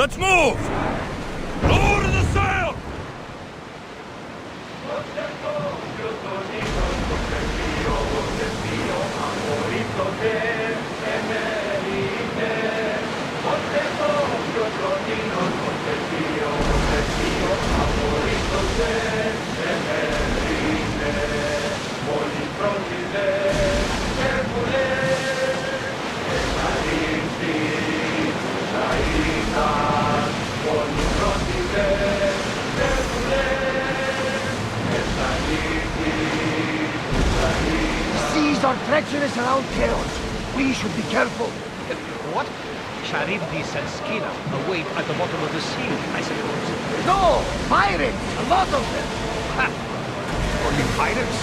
Let's move! Lower the sail! Seas are treacherous around Chaos. We should be careful. What? Charybdis and Scylla await at the bottom of the sea, I suppose. No! Pirates! A lot of them! Ha! Only pirates?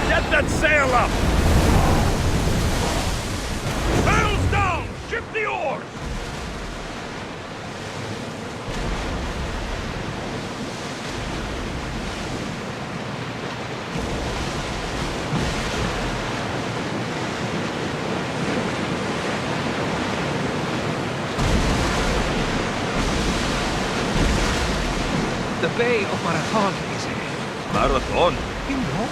Get that sail up! Sails down! Ship the oars! The Bay of Marathon is ahead. Marathon? You know,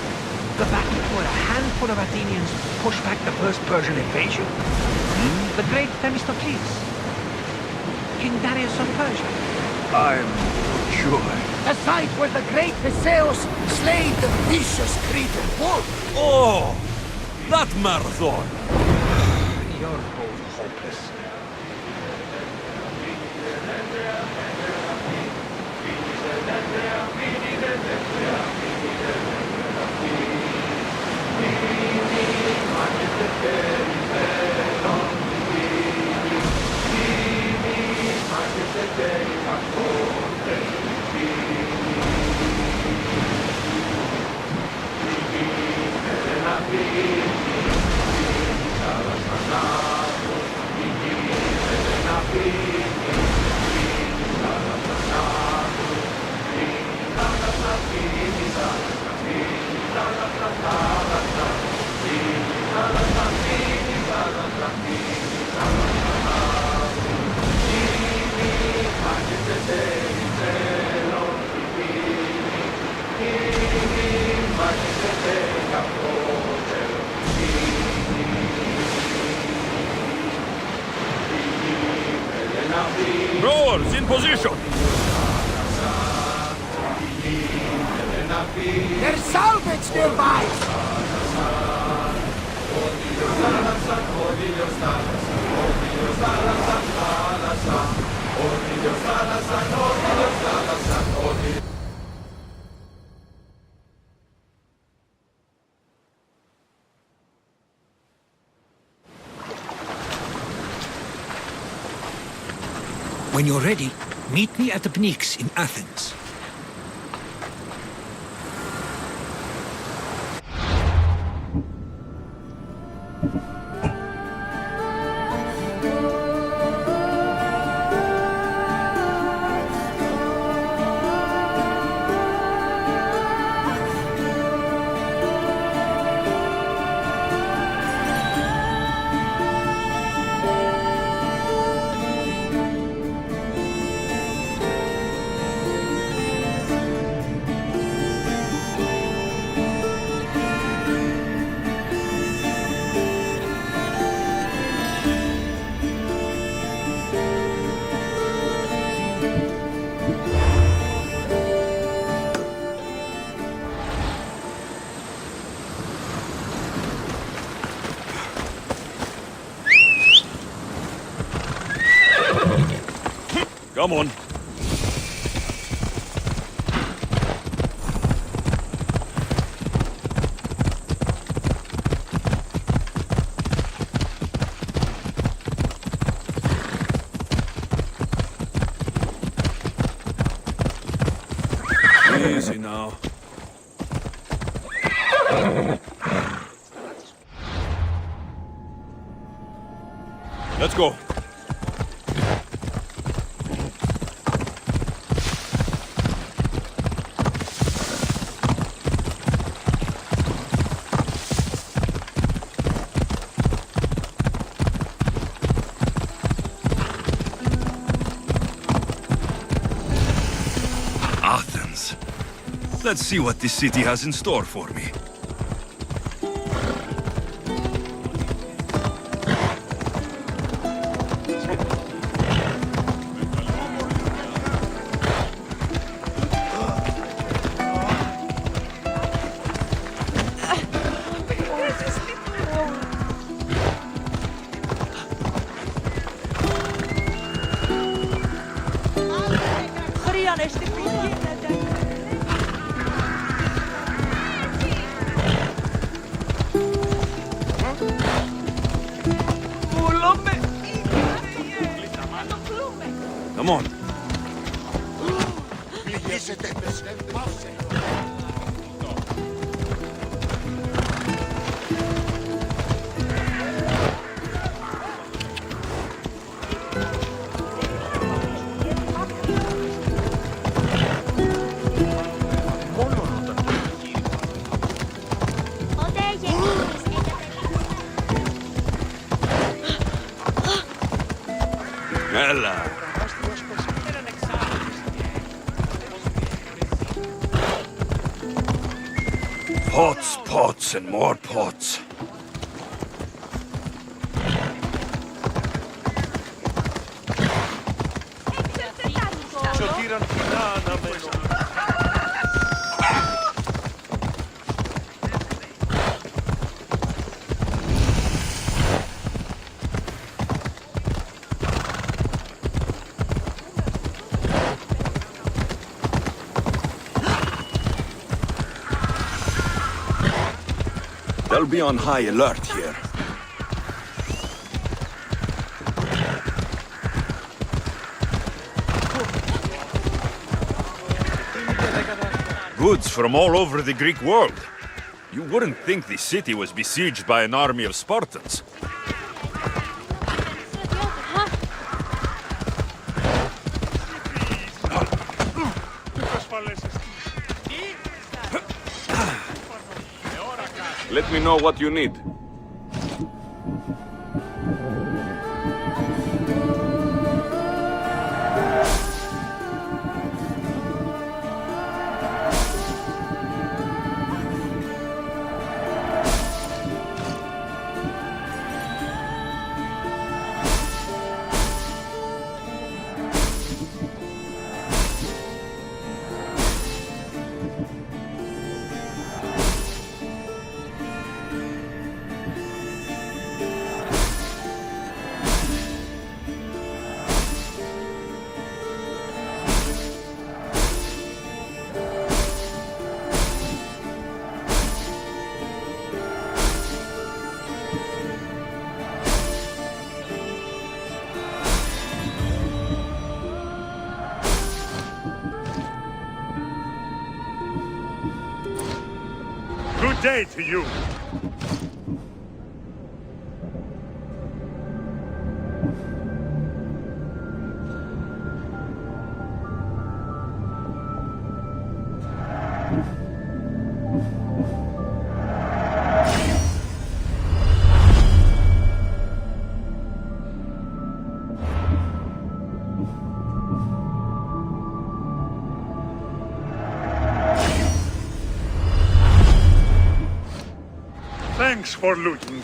the battle where a handful of Athenians pushed back the first Persian invasion. The great Themistocles. King Darius of Persia. I'm sure. The site where the great Theseus slayed the vicious Cretan wolf! Oh! That Marathon! You're both hopeless. Rowers in position! There's salvage nearby! When you're ready, meet me at the Pnyx in Athens. Come on. Easy now. Let's go. Athens. Let's see what this city has in store for me. Come on. Ella. Pots, pots, and more pots. They'll be on high alert here. Goods from all over the Greek world. You wouldn't think the city was besieged by an army of Spartans. Let me know what you need. Good day to you. Thanks for looting.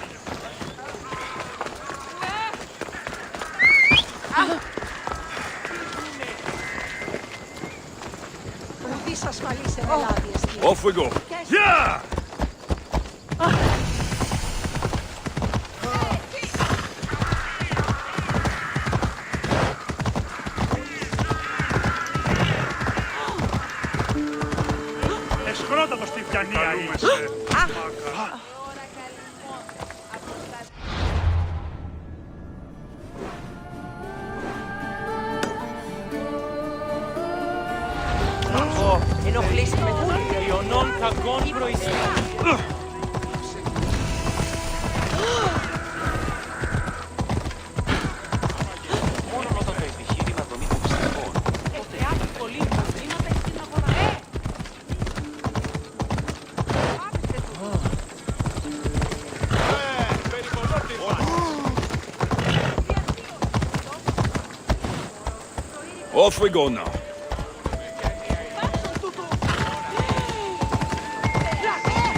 Off we go. Yeah! ενοχλήσει με βούλη. Ιωνών κακών προϊστών. Μόνο όταν το επιχείρημα των υποψηφικών. Τότε άκου πολύ προβλήματα στην αγορά. Off we go now.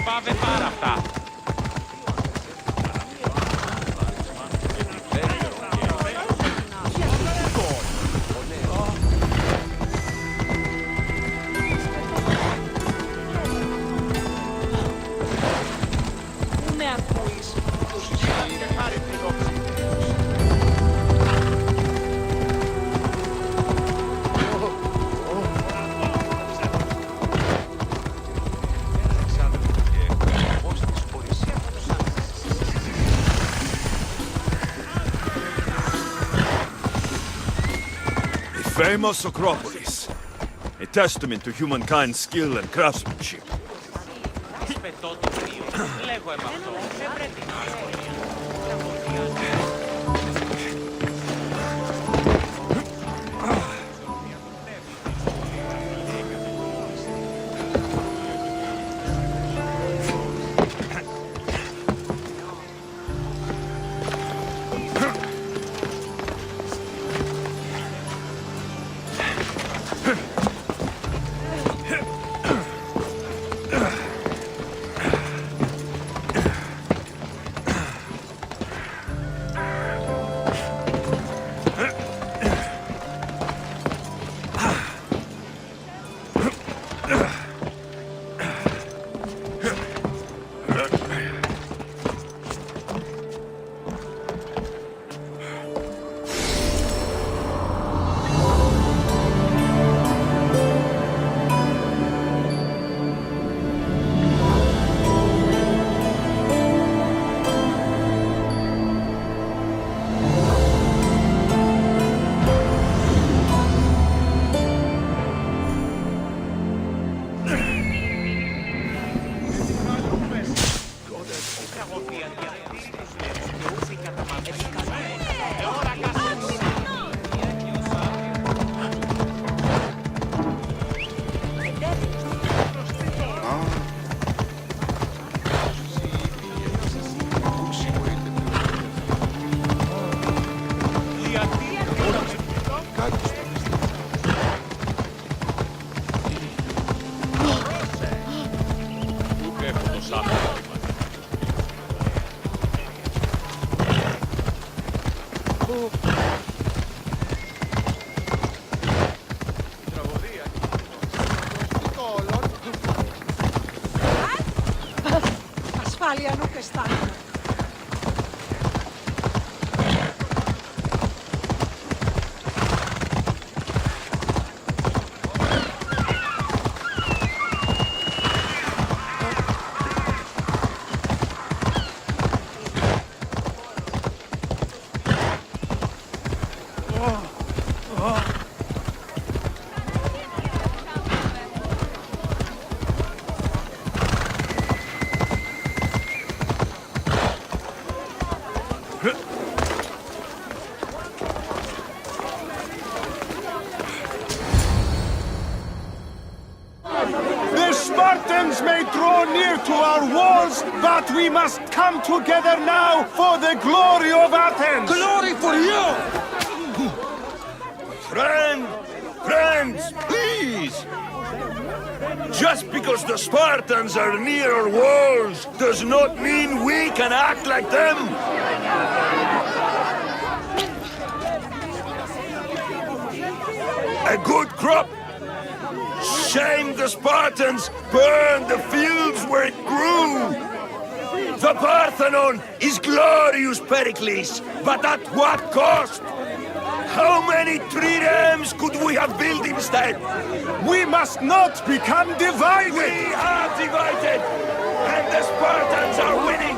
Πάμε πάρα αυτά. Πού με ακούεις? The famous Acropolis. A testament to humankind's skill and craftsmanship. Πετώ το κρύο. Λέγω εμ' αυτό. Ασφάλεια νου πεστάνει. The Spartans may draw near to our walls, but we must come together now for the glory of Athens! Glory for you! Friends, please! Just because the Spartans are near our walls does not mean we can act like them! A good crop! Shame the Spartans burned the fields where it grew! The Parthenon is glorious, Pericles, but at what cost? How many triremes could we have built instead? We must not become divided! We are divided, and the Spartans are winning!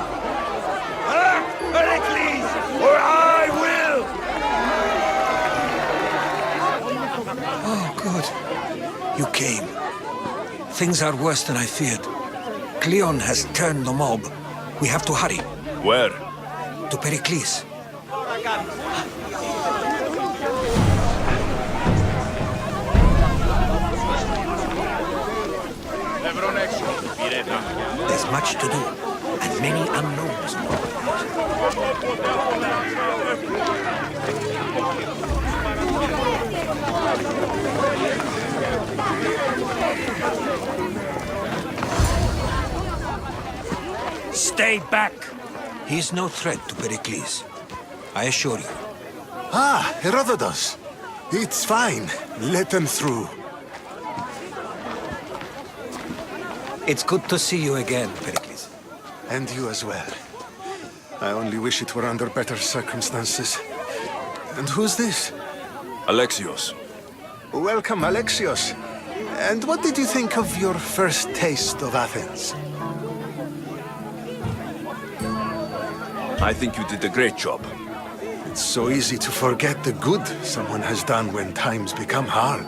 Act, Pericles, or I will! Oh, good. You came. Things are worse than I feared. Cleon has turned the mob. We have to hurry. Where? To Pericles. There's much to do, and many unknowns. Stay back! He's no threat to Pericles. I assure you. Ah, Herodotus. It's fine. Let them through. It's good to see you again, Pericles. And you as well. I only wish it were under better circumstances. And who's this? Alexios. Welcome, Alexios. And what did you think of your first taste of Athens? I think you did a great job. It's so easy to forget the good someone has done when times become hard.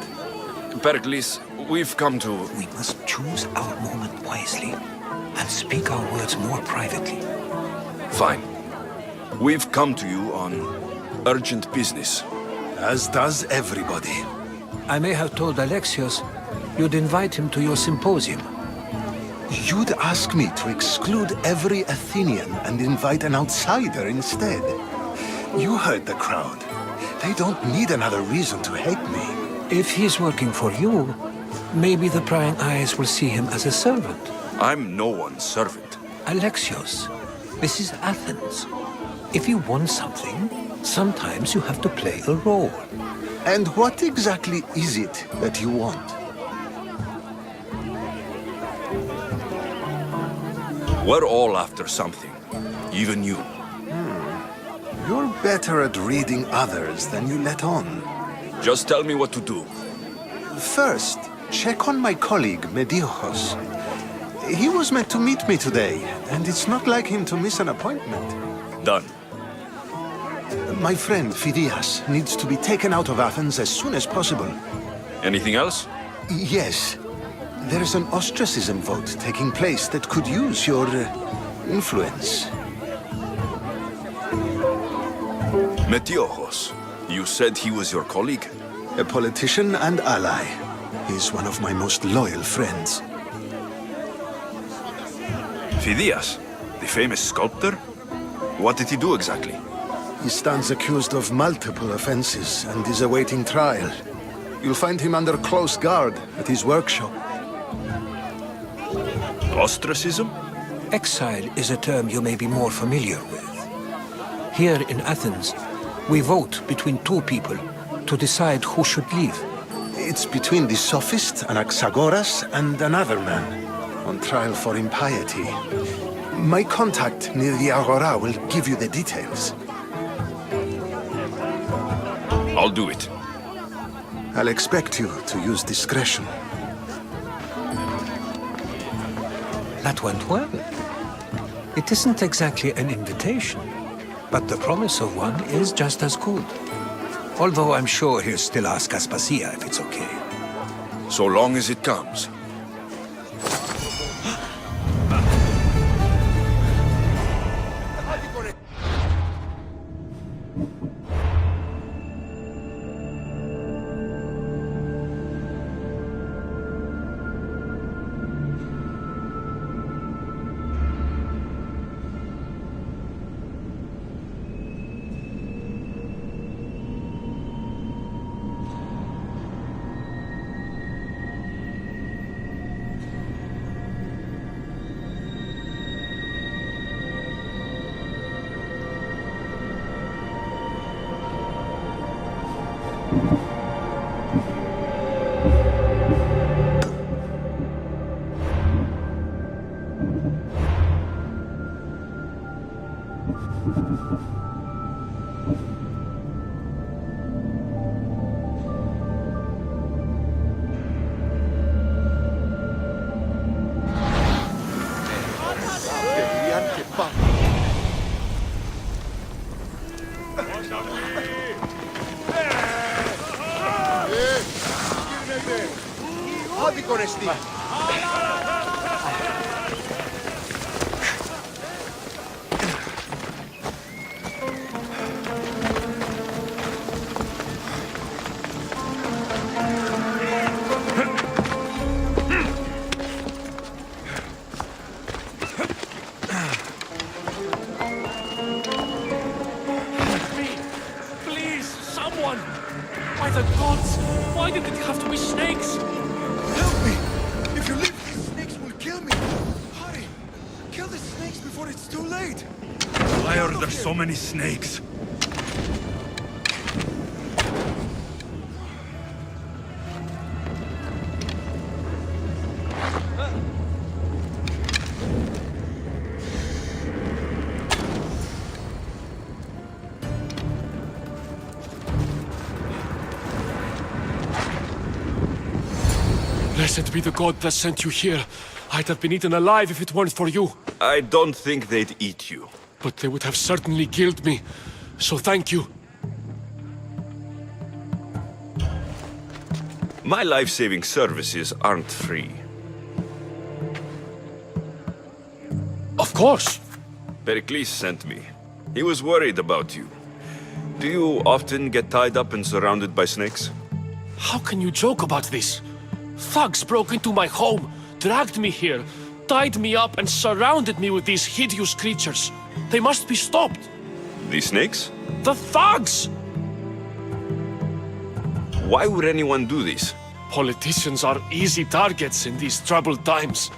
Pericles, we've come to... We must choose our moment wisely and speak our words more privately. Fine. We've come to you on urgent business. As does everybody. I may have told Alexios you'd invite him to your symposium. You'd ask me to exclude every Athenian and invite an outsider instead. You heard the crowd. They don't need another reason to hate me. If he's working for you, maybe the prying eyes will see him as a servant. I'm no one's servant. Alexios, this is Athens. If you want something, sometimes you have to play a role. And what exactly is it that you want? We're all after something. Even you. You're better at reading others than you let on. Just tell me what to do. First, check on my colleague, Mediochos. He was meant to meet me today, and it's not like him to miss an appointment. Done. My friend, Phidias, needs to be taken out of Athens as soon as possible. Anything else? Yes. There's an ostracism vote taking place that could use your influence. Metiochos. You said he was your colleague? A politician and ally. He's one of my most loyal friends. Phidias, the famous sculptor? What did he do exactly? He stands accused of multiple offenses and is awaiting trial. You'll find him under close guard at his workshop. Ostracism? Exile is a term you may be more familiar with. Here in Athens, we vote between two people to decide who should leave. It's between the sophist Anaxagoras and another man, on trial for impiety. My contact near the Agora will give you the details. I'll do it. I'll expect you to use discretion. That went well. It isn't exactly an invitation, but the promise of one is just as good. Although I'm sure he'll still ask Aspasia if it's okay. So long as it comes. Άδικον εστί. By the gods! Why did it have to be snakes? Help me! If you leave, these snakes will kill me! Hurry! Kill the snakes before it's too late! Why are there so many snakes? Blessed be the god that sent you here. I'd have been eaten alive if it weren't for you. I don't think they'd eat you. But they would have certainly killed me. So thank you. My life-saving services aren't free. Of course. Pericles sent me. He was worried about you. Do you often get tied up and surrounded by snakes? How can you joke about this? Thugs broke into my home, dragged me here, tied me up and surrounded me with these hideous creatures. They must be stopped. The snakes? The thugs! Why would anyone do this? Politicians are easy targets in these troubled times.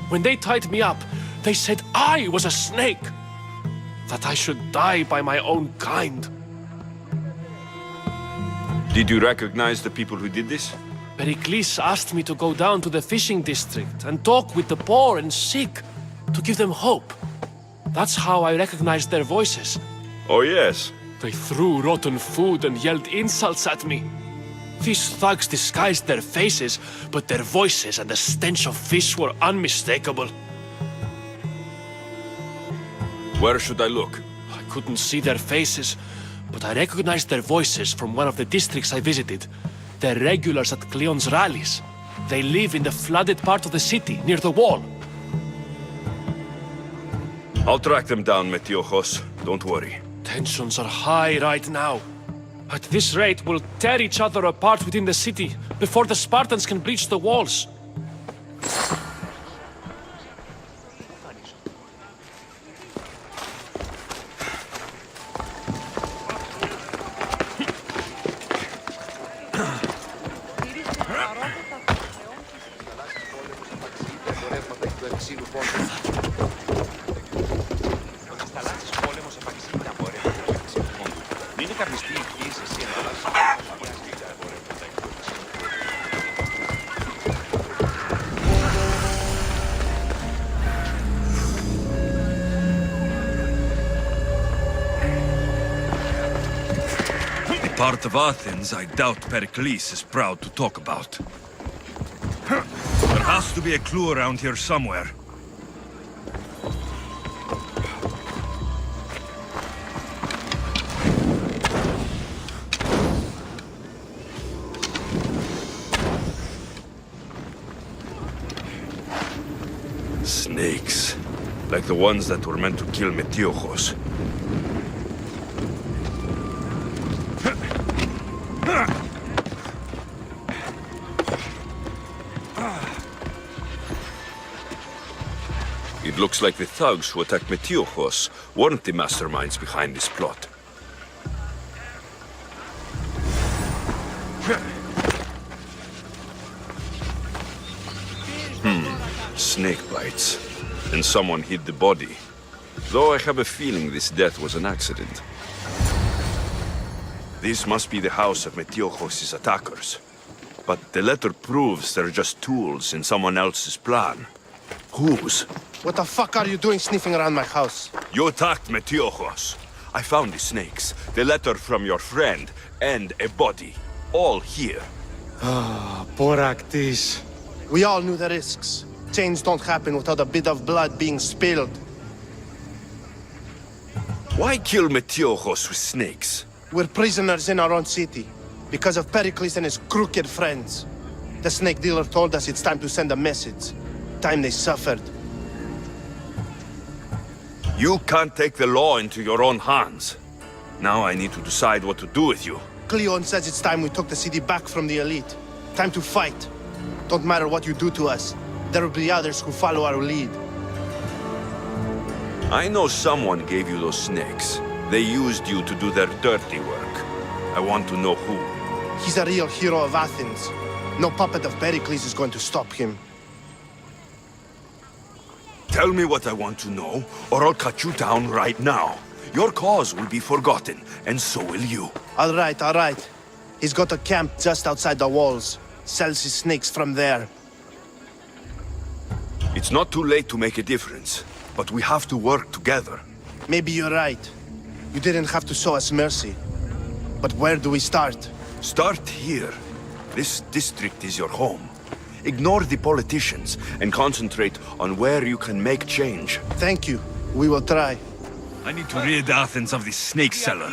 When they tied me up, they said I was a snake. That I should die by my own kind. Did you recognize the people who did this? Pericles asked me to go down to the fishing district and talk with the poor and sick, to give them hope. That's how I recognized their voices. Oh yes. They threw rotten food and yelled insults at me. These thugs disguised their faces, but their voices and the stench of fish were unmistakable. Where should I look? I couldn't see their faces, but I recognized their voices from one of the districts I visited. They're regulars at Cleon's rallies. They live in the flooded part of the city, near the wall. I'll track them down, Metiochos. Don't worry. Tensions are high right now. At this rate, we'll tear each other apart within the city before the Spartans can breach the walls. Part of Athens I doubt Pericles is proud to talk about. There has to be a clue around here somewhere. Snakes. Like the ones that were meant to kill Metiochos. It looks like the thugs who attacked Metiochos weren't the masterminds behind this plot. Snake bites. And someone hid the body. Though I have a feeling this death was an accident. This must be the house of Metiochos' attackers. But the letter proves they're just tools in someone else's plan. Whose? What the fuck are you doing sniffing around my house? You attacked Metiochos. I found the snakes, the letter from your friend, and a body. All here. Boraktis. We all knew the risks. Change don't happen without a bit of blood being spilled. Why kill Metiochos with snakes? We're prisoners in our own city, because of Pericles and his crooked friends. The snake dealer told us it's time to send a message. Time they suffered. You can't take the law into your own hands. Now I need to decide what to do with you. Cleon says it's time we took the city back from the elite. Time to fight. Don't matter what you do to us. There will be others who follow our lead. I know someone gave you those snakes. They used you to do their dirty work. I want to know who. He's a real hero of Athens. No puppet of Pericles is going to stop him. Tell me what I want to know, or I'll cut you down right now. Your cause will be forgotten, and so will you. All right. He's got a camp just outside the walls. Sells his snakes from there. It's not too late to make a difference, but we have to work together. Maybe you're right. You didn't have to show us mercy. But where do we start? Start here. This district is your home. Ignore the politicians and concentrate on where you can make change. Thank you. We will try. I need to rid Athens of this snake seller.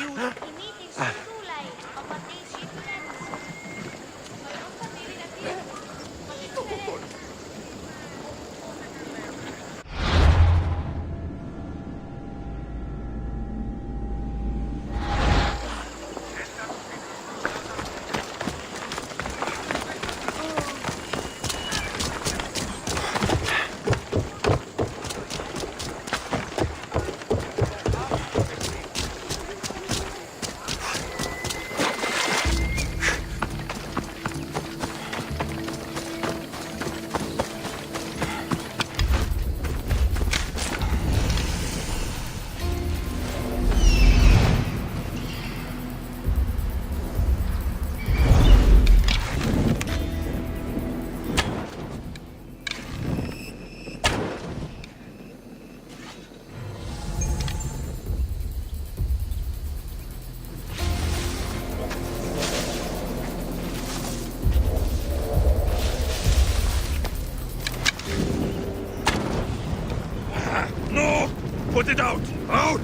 No! Put it out! Out!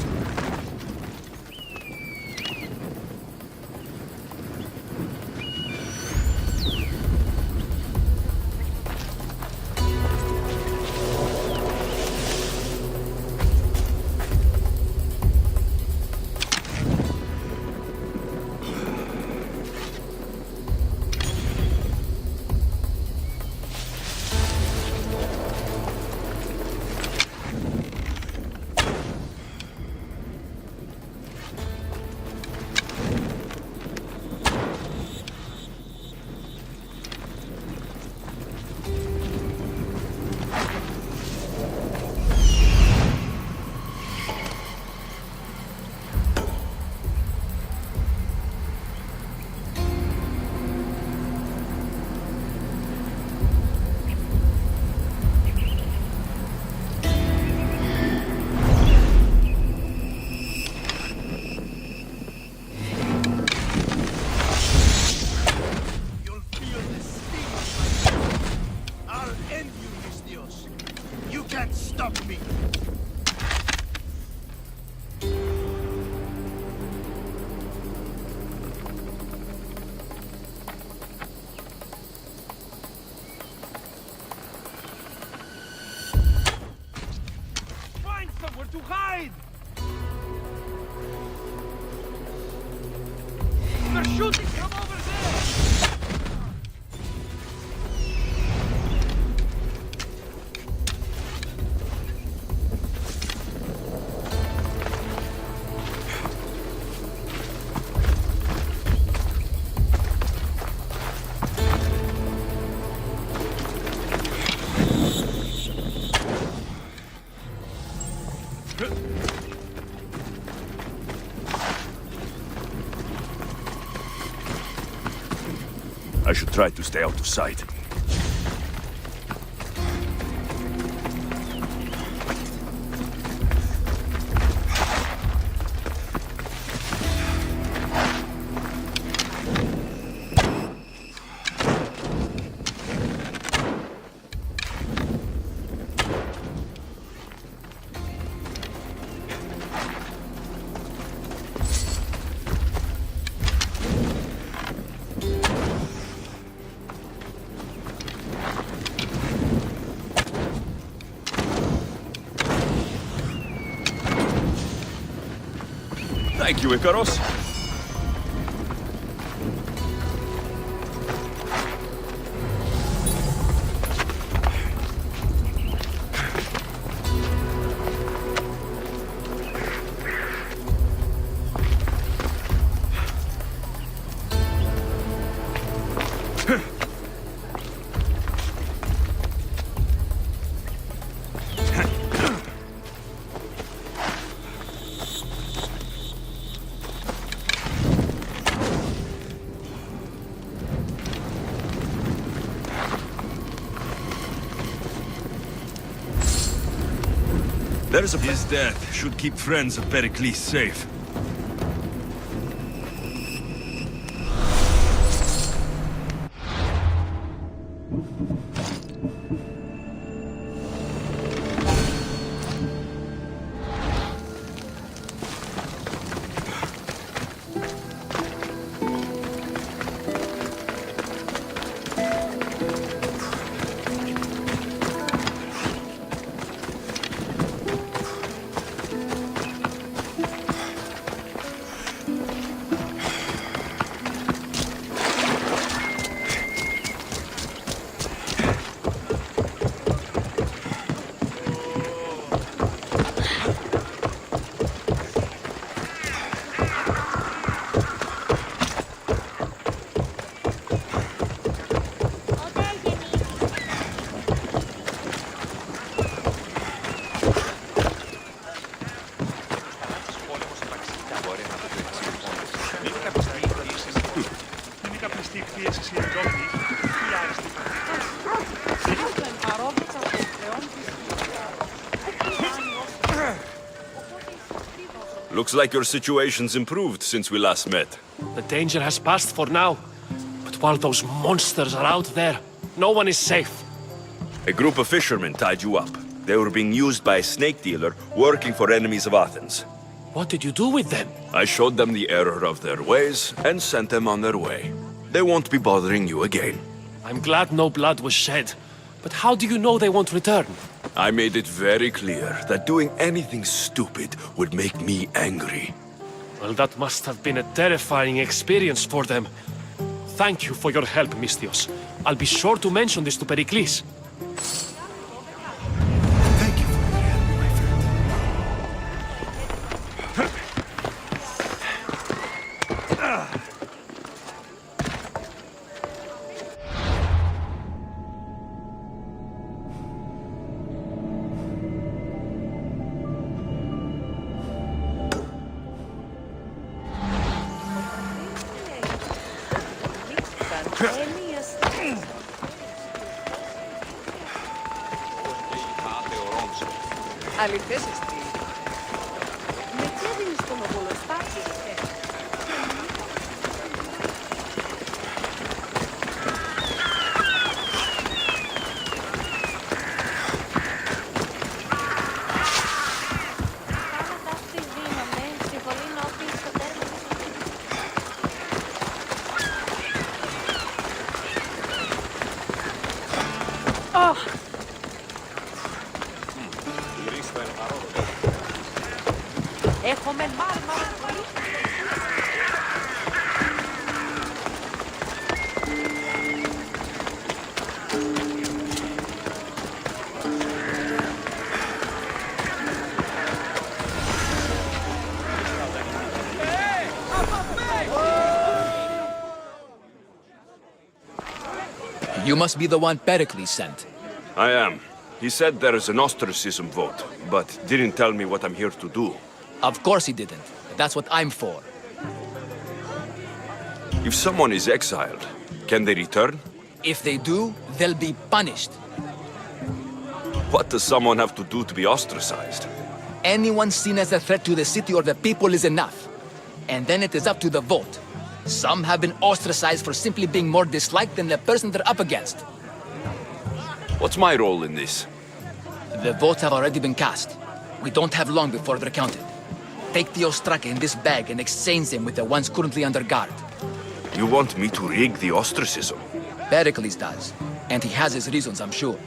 To hide! They're shooting from over there! I should try to stay out of sight. Thank you, Icaros. His death should keep friends of Pericles safe. Looks like your situation's improved since we last met. The danger has passed for now. But while those monsters are out there, no one is safe. A group of fishermen tied you up. They were being used by a snake dealer working for enemies of Athens. What did you do with them? I showed them the error of their ways and sent them on their way. They won't be bothering you again. I'm glad no blood was shed. But how do you know they won't return? I made it very clear that doing anything stupid would make me angry. Well, that must have been a terrifying experience for them. Thank you for your help, Misthios. I'll be sure to mention this to Pericles. Thank you for your help, my friend. Αληθές εστί. Με τι έδινες τον οβολοστάτη, Έχουμε μάρμαρα. You must be the one Pericles sent. I am. He said there is an ostracism vote, but didn't tell me what I'm here to do. Of course he didn't. That's what I'm for. If someone is exiled, can they return? If they do, they'll be punished. What does someone have to do to be ostracized? Anyone seen as a threat to the city or the people is enough. And then it is up to the vote. Some have been ostracized for simply being more disliked than the person they're up against. What's my role in this? The votes have already been cast. We don't have long before they're counted. Take the ostraka in this bag and exchange them with the ones currently under guard. You want me to rig the ostracism? Pericles does. And he has his reasons, I'm sure.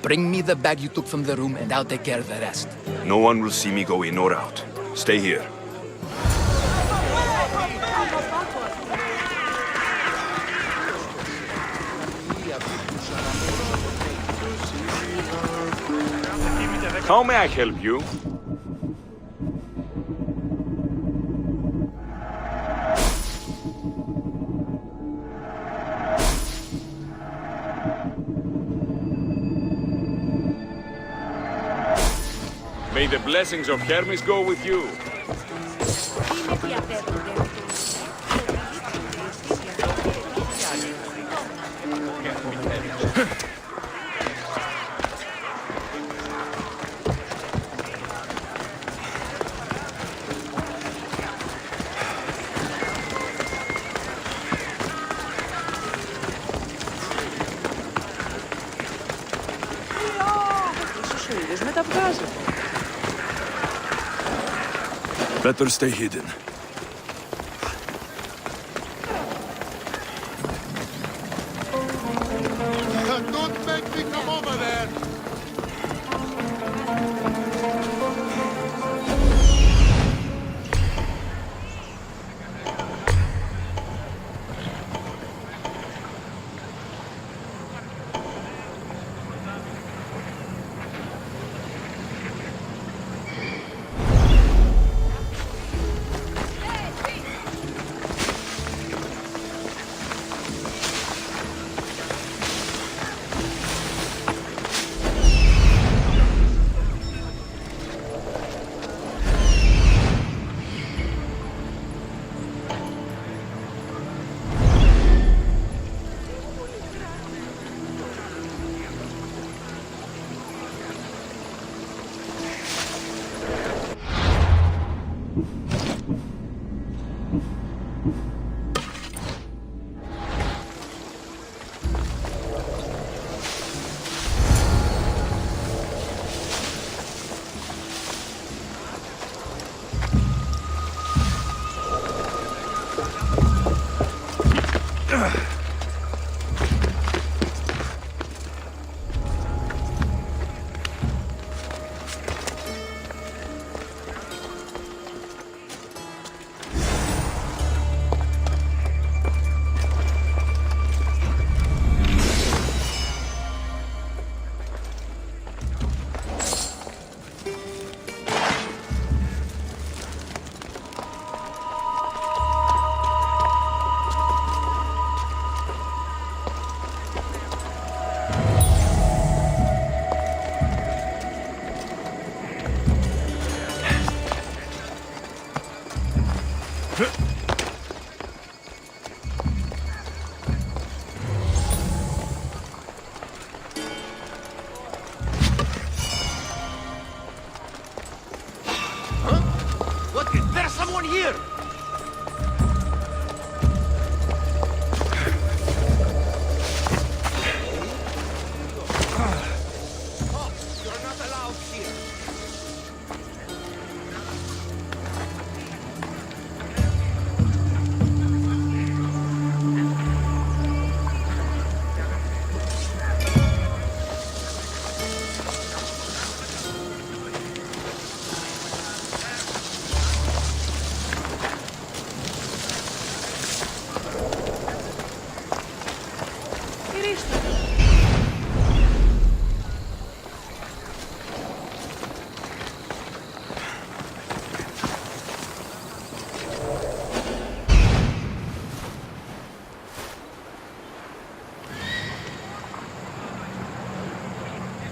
Bring me the bag you took from the room and I'll take care of the rest. No one will see me go in or out. Stay here. How may I help you? May the blessings of Hermes go with you. Είναι διατέθονται με τα βγάζει. Better stay hidden. Don't make me come over there!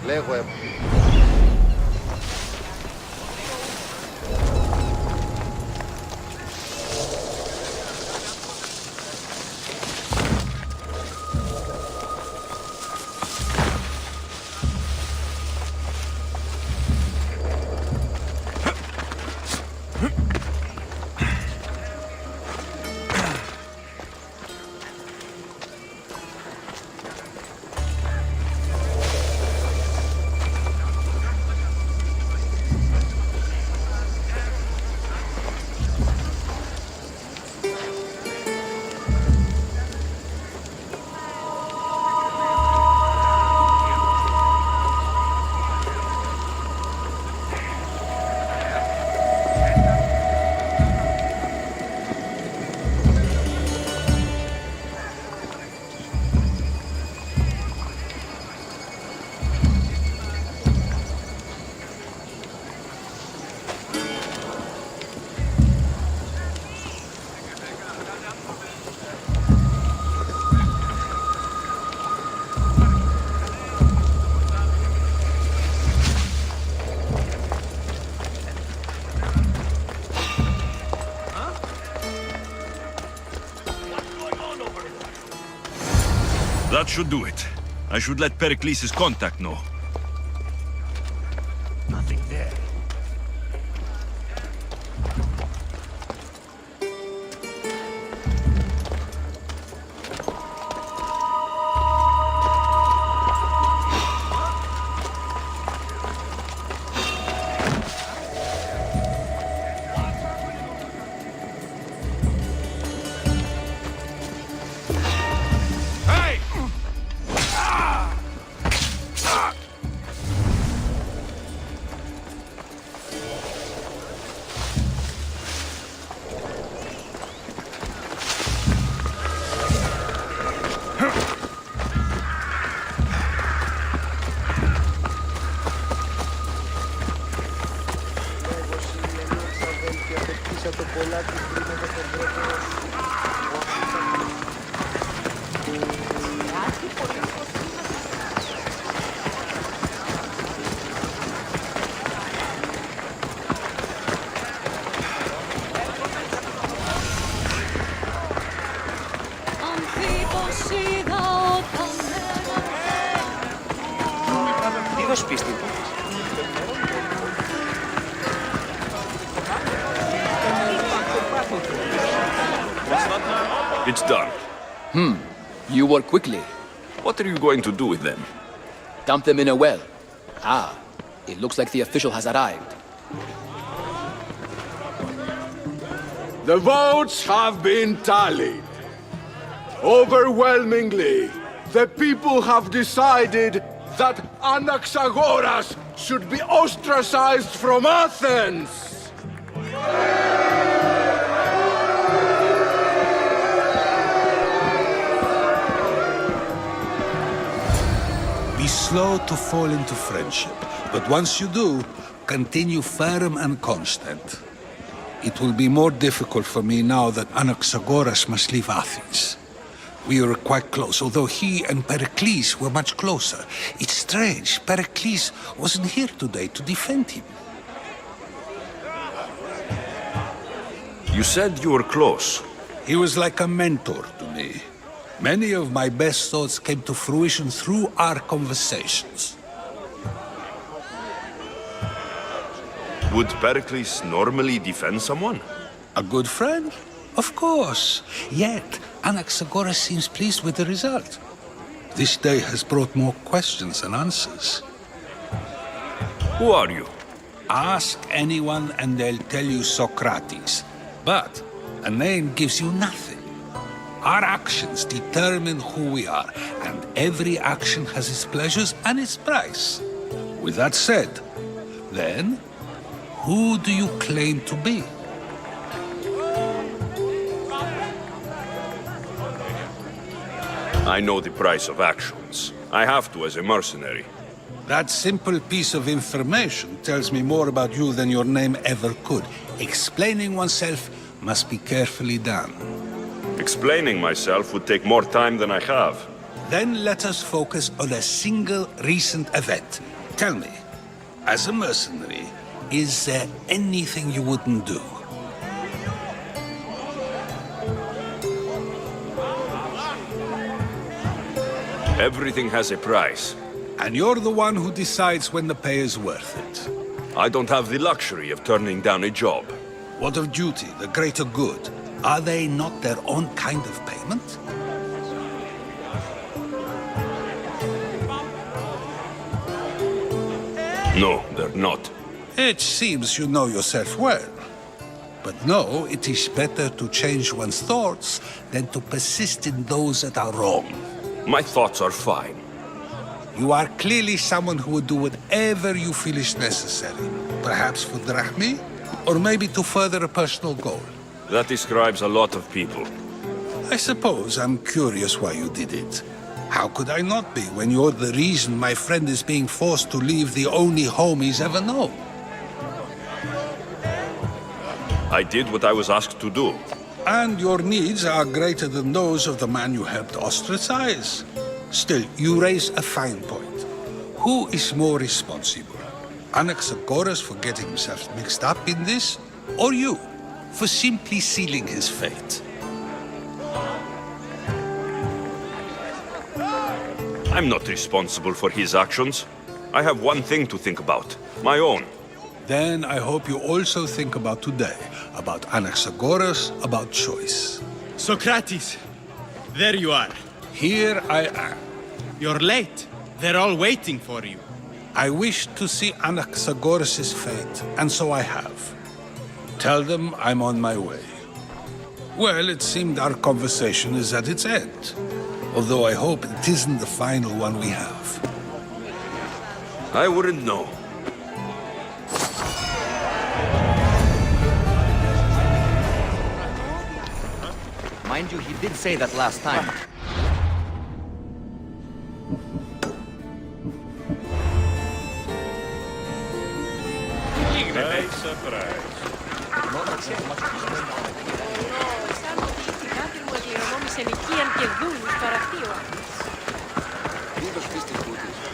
Λέγω That should do it. I should let Pericles' contact know. Nothing there. It's done. You work quickly. What are you going to do with them? Dump them in a well. Ah, it looks like the official has arrived. The votes have been tallied. Overwhelmingly, the people have decided that Anaxagoras should be ostracized from Athens! Be slow to fall into friendship, but once you do, continue firm and constant. It will be more difficult for me now that Anaxagoras must leave Athens. We were quite close, although he and Pericles were much closer. It's strange, Pericles wasn't here today to defend him. You said you were close. He was like a mentor to me. Many of my best thoughts came to fruition through our conversations. Would Pericles normally defend someone? A good friend? Of course. Yet, Anaxagoras seems pleased with the result. This day has brought more questions than answers. Who are you? Ask anyone and they'll tell you Socrates. But a name gives you nothing. Our actions determine who we are, and every action has its pleasures and its price. With that said, then, who do you claim to be? I know the price of actions. I have to as a mercenary. That simple piece of information tells me more about you than your name ever could. Explaining oneself must be carefully done. Explaining myself would take more time than I have. Then let us focus on a single recent event. Tell me, as a mercenary, is there anything you wouldn't do? Everything has a price. And you're the one who decides when the pay is worth it. I don't have the luxury of turning down a job. What of duty, the greater good? Are they not their own kind of payment? No, they're not. It seems you know yourself well. But no, it is better to change one's thoughts than to persist in those that are wrong. My thoughts are fine. You are clearly someone who would do whatever you feel is necessary. Perhaps for drachmi, or maybe to further a personal goal. That describes a lot of people. I suppose I'm curious why you did it. How could I not be when you're the reason my friend is being forced to leave the only home he's ever known? I did what I was asked to do. And your needs are greater than those of the man you helped ostracize. Still, you raise a fine point. Who is more responsible? Anaxagoras for getting himself mixed up in this? Or you, for simply sealing his fate? I'm not responsible for his actions. I have one thing to think about. My own. Then I hope you also think about today, about Anaxagoras, about choice. Socrates! There you are. Here I am. You're late. They're all waiting for you. I wish to see Anaxagoras' fate, and so I have. Tell them I'm on my way. Well, it seemed our conversation is at its end. Although I hope it isn't the final one we have. I wouldn't know. Mind you, he did say that last time.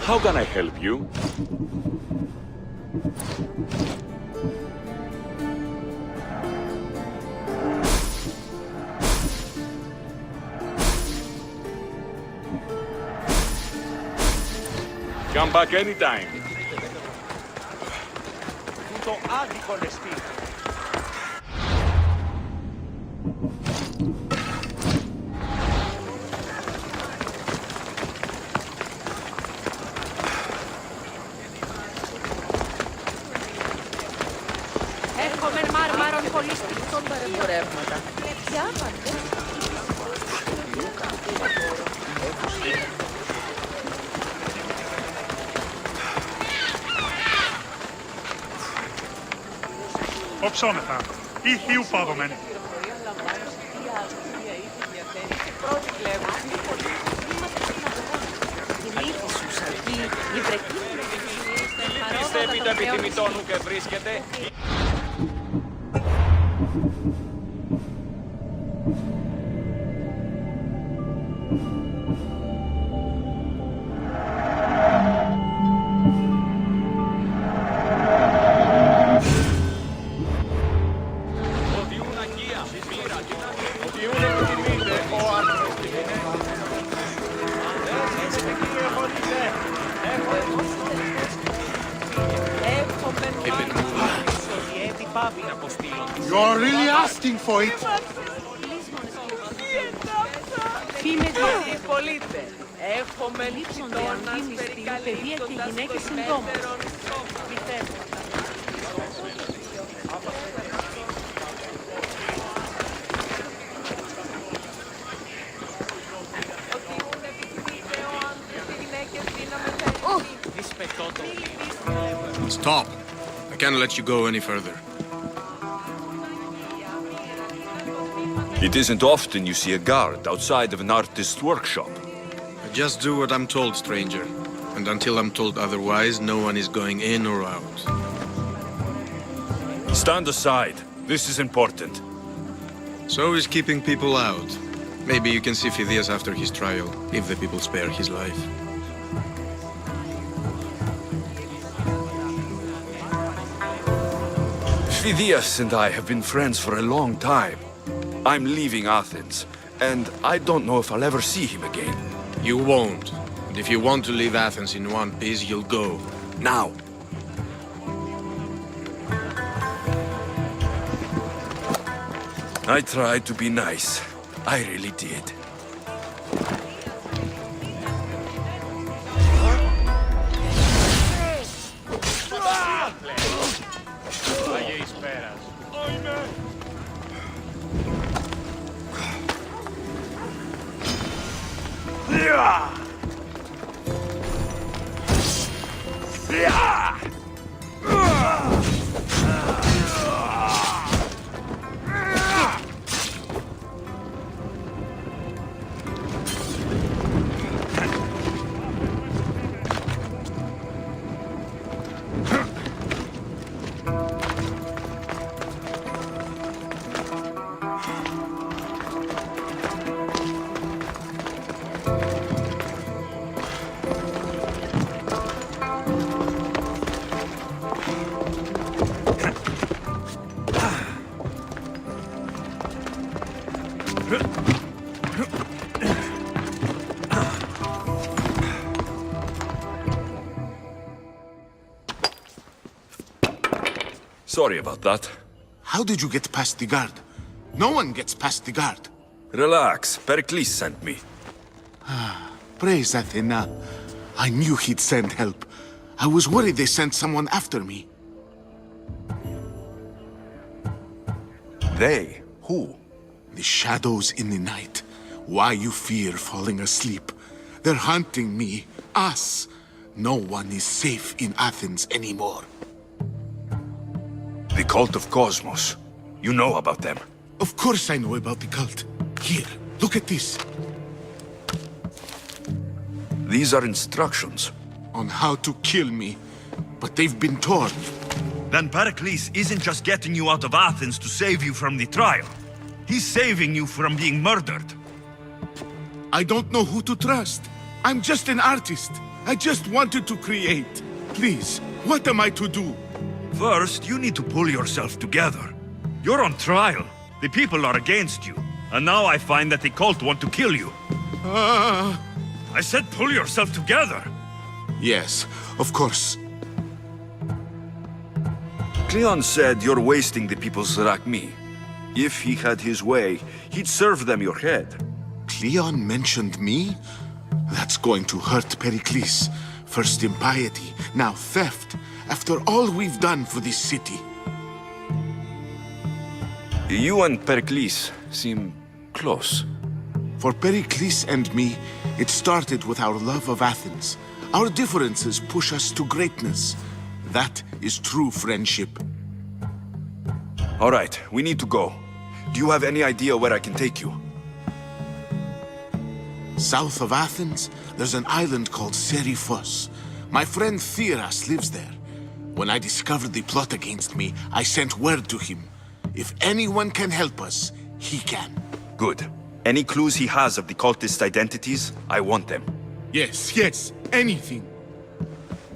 How can I help you? Come back anytime. Το άδικο νεστή. Έρχομαι μάρμαρον πολυστικών παρεμπορεύματα. Διάβατε. Οψόμεθα. Ήχιου πάγωμεν. Πιστεύει το επιθυμητό νου και βρίσκεται. You're really asking for it. Φήμε διαπολίτε. Έχουμε λείψονται αντίμιστοι, παιδεία και γυναίκες συντόμως. Stop. I can't let you go any further. It isn't often you see a guard outside of an artist's workshop. I just do what I'm told, stranger. And until I'm told otherwise, no one is going in or out. Stand aside. This is important. So is keeping people out. Maybe you can see Phidias after his trial, if the people spare his life. Phidias and I have been friends for a long time. I'm leaving Athens, and I don't know if I'll ever see him again. You won't. And if you want to leave Athens in one piece, you'll go. Now. I tried to be nice. I really did. Sorry about that. How did you get past the guard? No one gets past the guard. Relax. Pericles sent me. Praise Athena. I knew he'd send help. I was worried they sent someone after me. They? Who? The shadows in the night. Why you fear falling asleep? They're hunting me. Us. No one is safe in Athens anymore. The cult of Cosmos. You know about them. Of course I know about the cult. Here, look at this. These are instructions. On how to kill me. But they've been torn. Then Pericles isn't just getting you out of Athens to save you from the trial. He's saving you from being murdered. I don't know who to trust. I'm just an artist. I just wanted to create. Please, what am I to do? First, you need to pull yourself together. You're on trial. The people are against you. And now I find that the cult want to kill you. I said pull yourself together. Yes, of course. Cleon said you're wasting the people's Zrakmi. If he had his way, he'd serve them your head. Cleon mentioned me? That's going to hurt Pericles. First impiety, now theft. After all we've done for this city. You and Pericles seem close. For Pericles and me, it started with our love of Athens. Our differences push us to greatness. That is true friendship. All right, we need to go. Do you have any idea where I can take you? South of Athens, there's an island called Seriphos. My friend Theras lives there. When I discovered the plot against me, I sent word to him. If anyone can help us, he can. Good. Any clues he has of the cultists' identities, I want them. Yes, anything.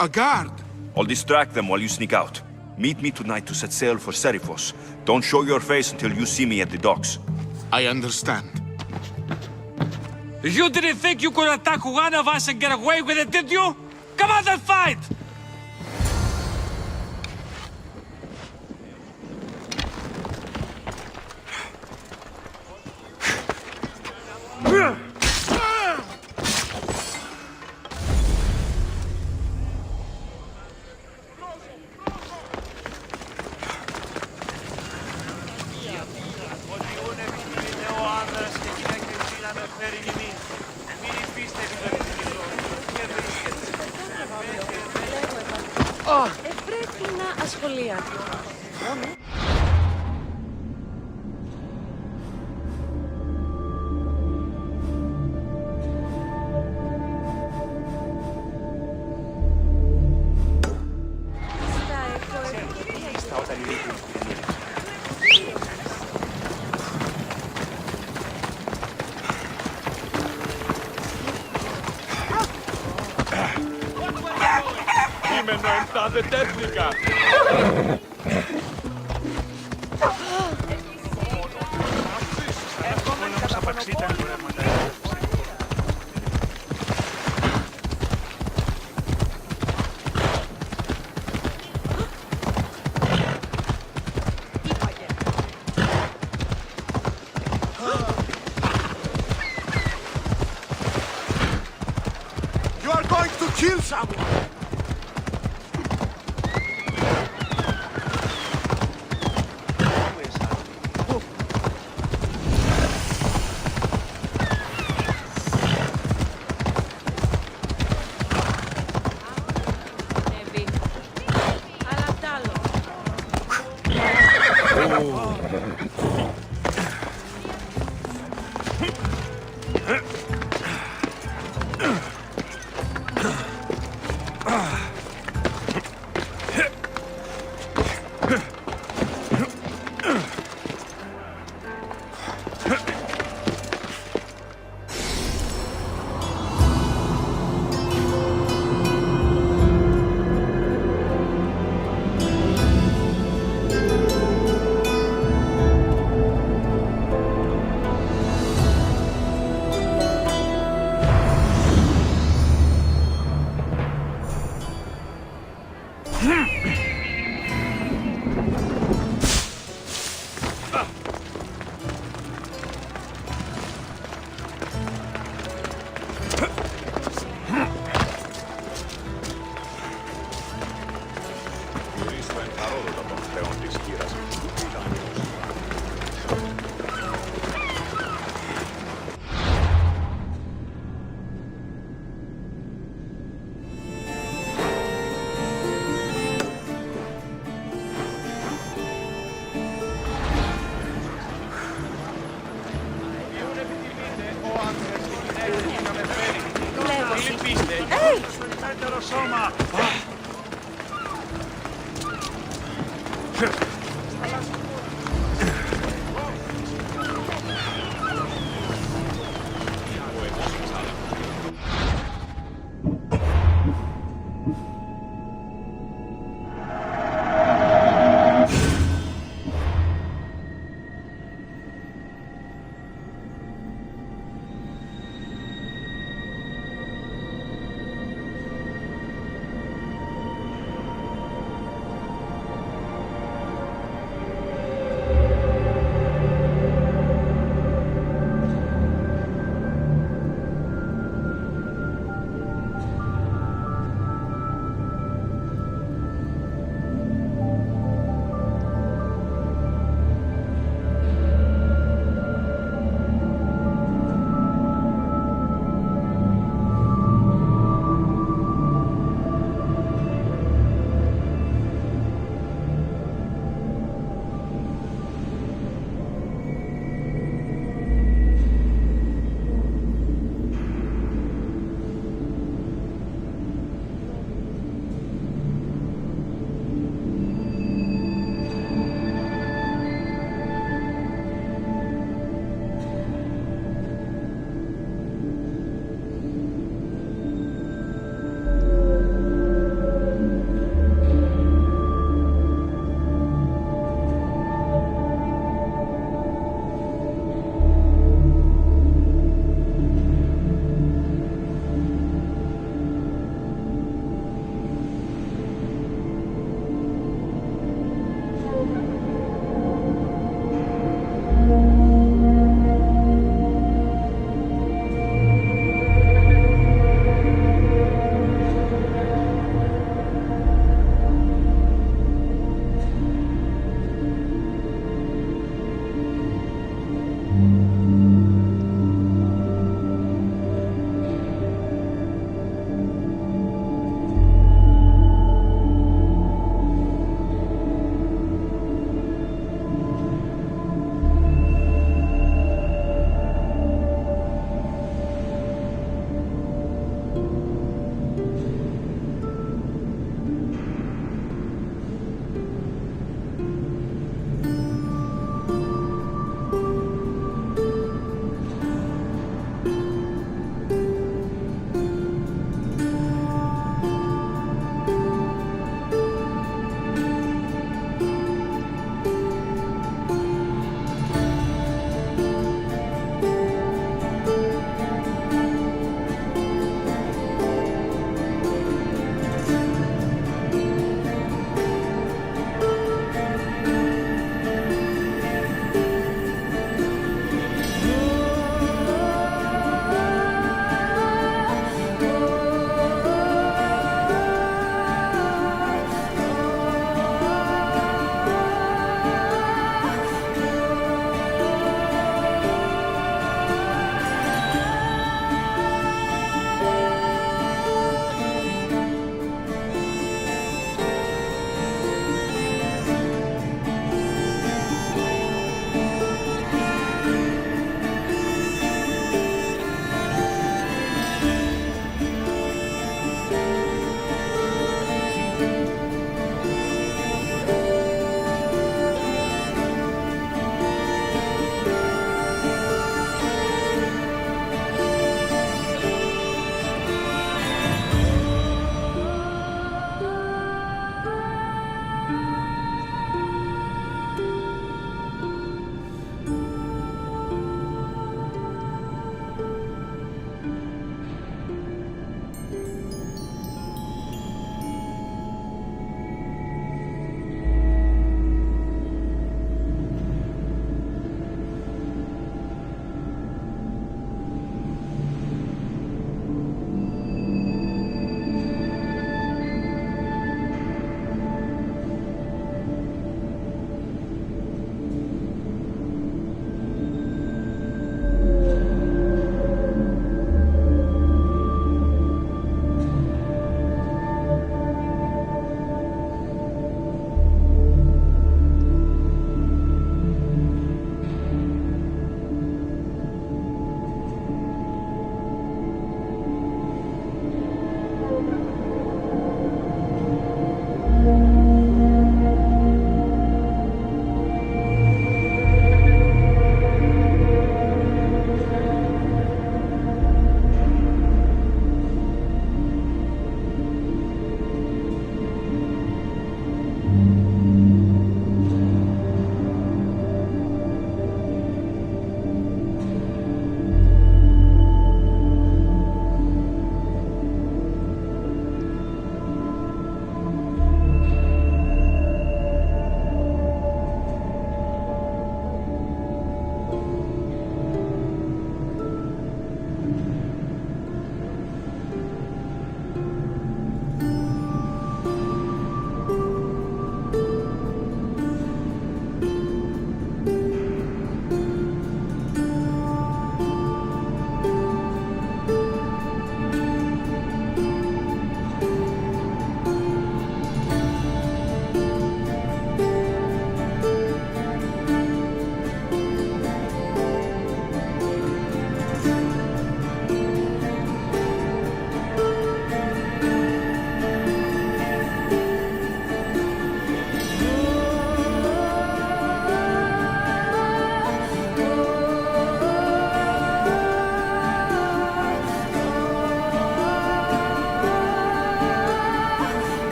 A guard. I'll distract them while you sneak out. Meet me tonight to set sail for Seriphos. Don't show your face until you see me at the docks. I understand. You didn't think you could attack one of us and get away with it, did you? Come on and fight! Πρέπει να ασχολιάται. Δεν τέθηκα! You are going to kill someone! Mettelo soma!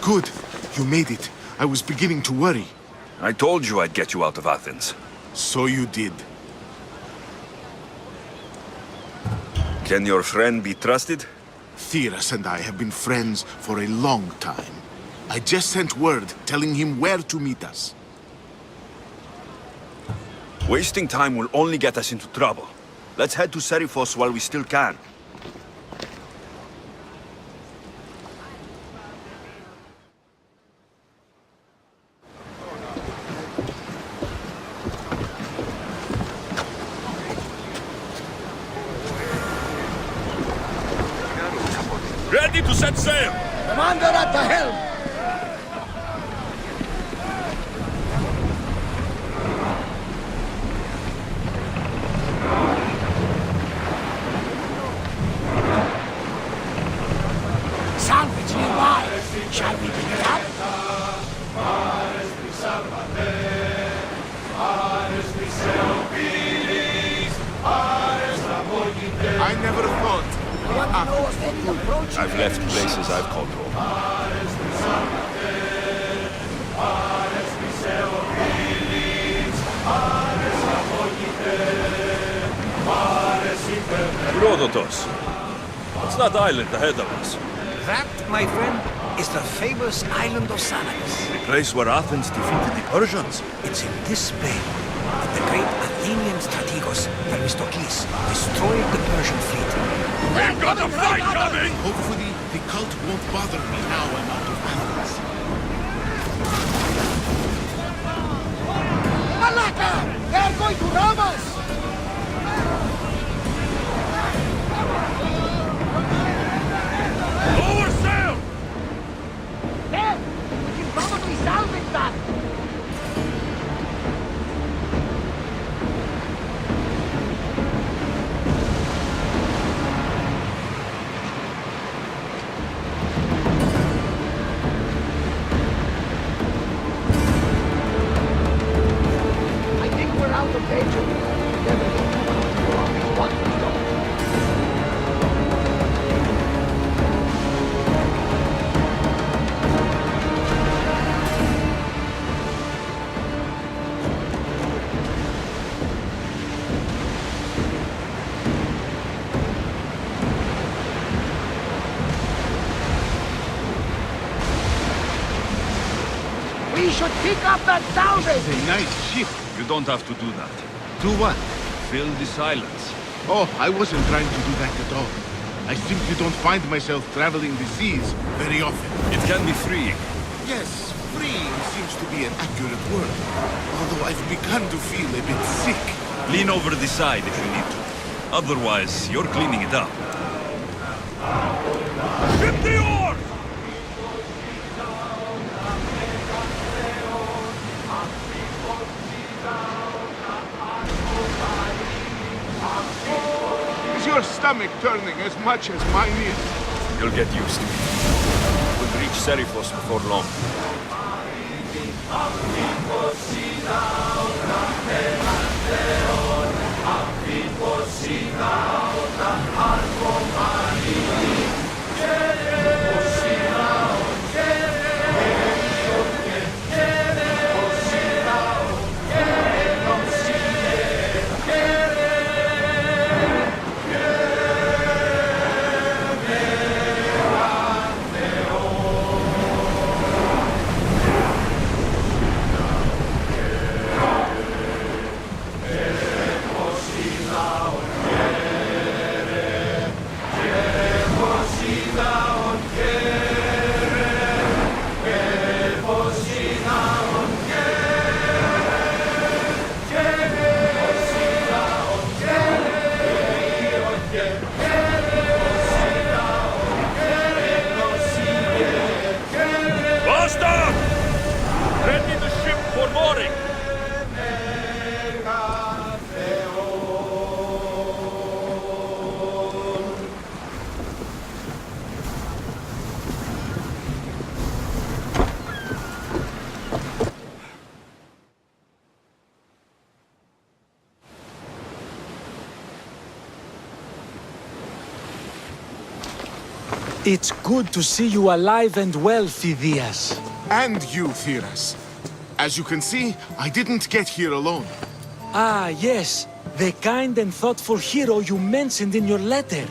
Good. You made it. I was beginning to worry. I told you I'd get you out of Athens. So you did. Can your friend be trusted? Theras and I have been friends for a long time. I just sent word telling him where to meet us. Wasting time will only get us into trouble. Let's head to Seriphos while we still can. Ready to set sail! Commander at the helm! Salvage nearby! Shall we pick it up? I never thought. I've left places I've called home. Herodotus, what's that island ahead of us? That, my friend, is the famous island of Salamis. The place where Athens defeated the Persians. It's in this plain that the great Athenian strategos, Themistocles, destroyed the Persian fleet. We've got a fight coming! Hopefully, the cult won't bother me now I'm out of Athens. Malaka! They're going to rob us! Lower sail! There! We can probably salvage that! I think we're out of danger. Never get come out to our wonders, though. We should pick up that salvage! A nice ship. You don't have to do that. Do what? Fill the silence. Oh, I wasn't trying to do that at all. I simply don't find myself traveling the seas very often. It can be freeing. Yes, freeing seems to be an accurate word. Although I've begun to feel a bit sick. Lean over the side if you need to. Otherwise, you're cleaning it up. Ship the oars! Is your stomach turning as much as mine is? You'll get used to it. We'll reach Seriphos before long. It's good to see you alive and well, Phidias. And you, Theras. As you can see, I didn't get here alone. Ah, yes. The kind and thoughtful hero you mentioned in your letter.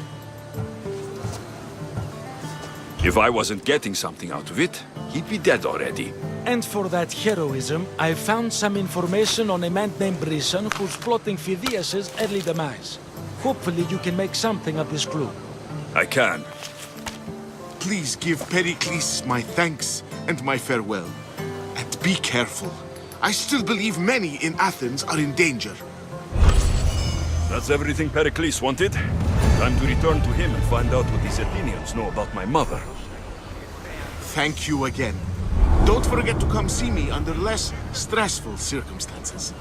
If I wasn't getting something out of it, he'd be dead already. And for that heroism, I found some information on a man named Brisson who's plotting Phidias' early demise. Hopefully you can make something of this clue. I can. Please give Pericles my thanks and my farewell. And be careful. I still believe many in Athens are in danger. That's everything Pericles wanted. Time to return to him and find out what these Athenians know about my mother. Thank you again. Don't forget to come see me under less stressful circumstances.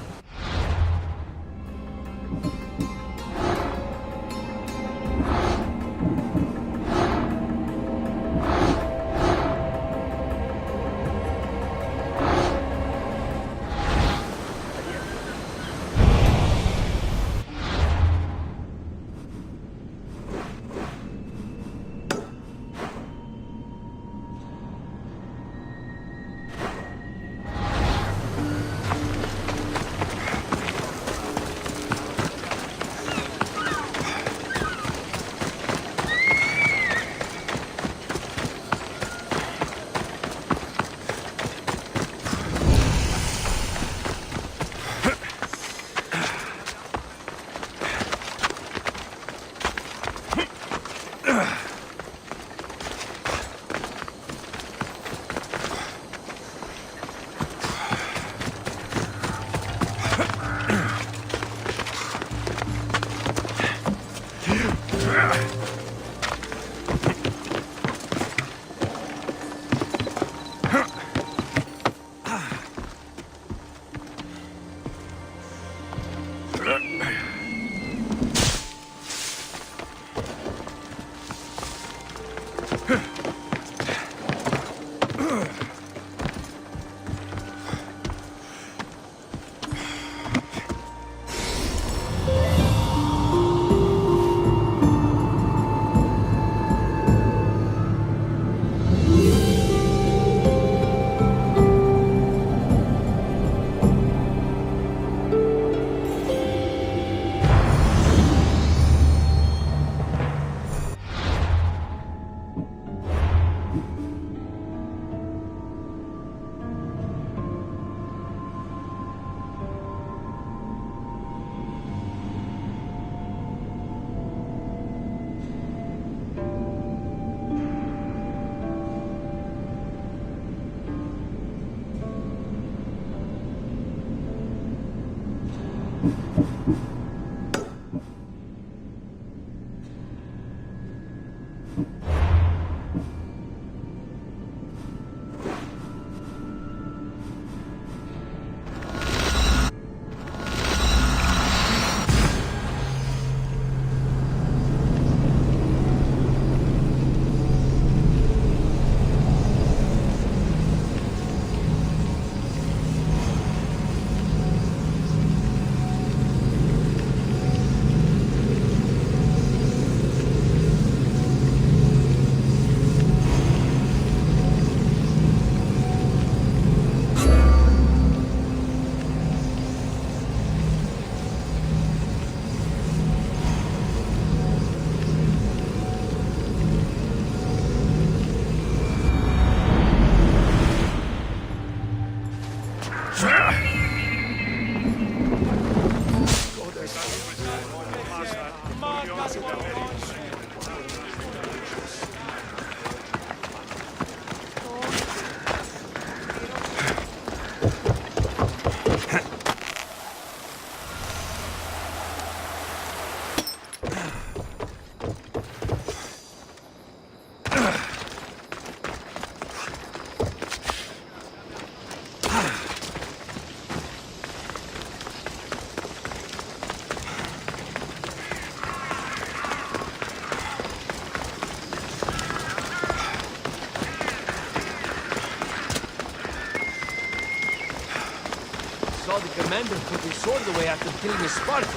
Saw the commander put his sword away after killing a Spartan.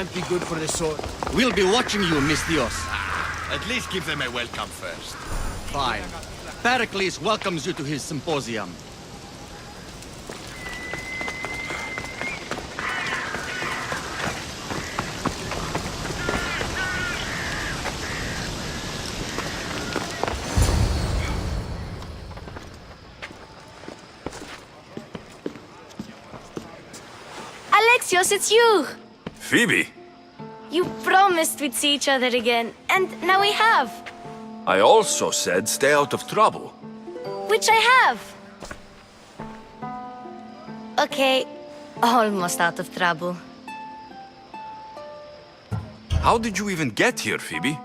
can't be good for the sword. We'll be watching you, Misthios. At least give them a welcome first. Fine. Pericles welcomes you to his symposium. Alexios, it's you! Phoebe, You promised we'd see each other again, and now we have. I also said stay out of trouble. Which I have. Okay, almost out of trouble. How did you even get here, Phoebe?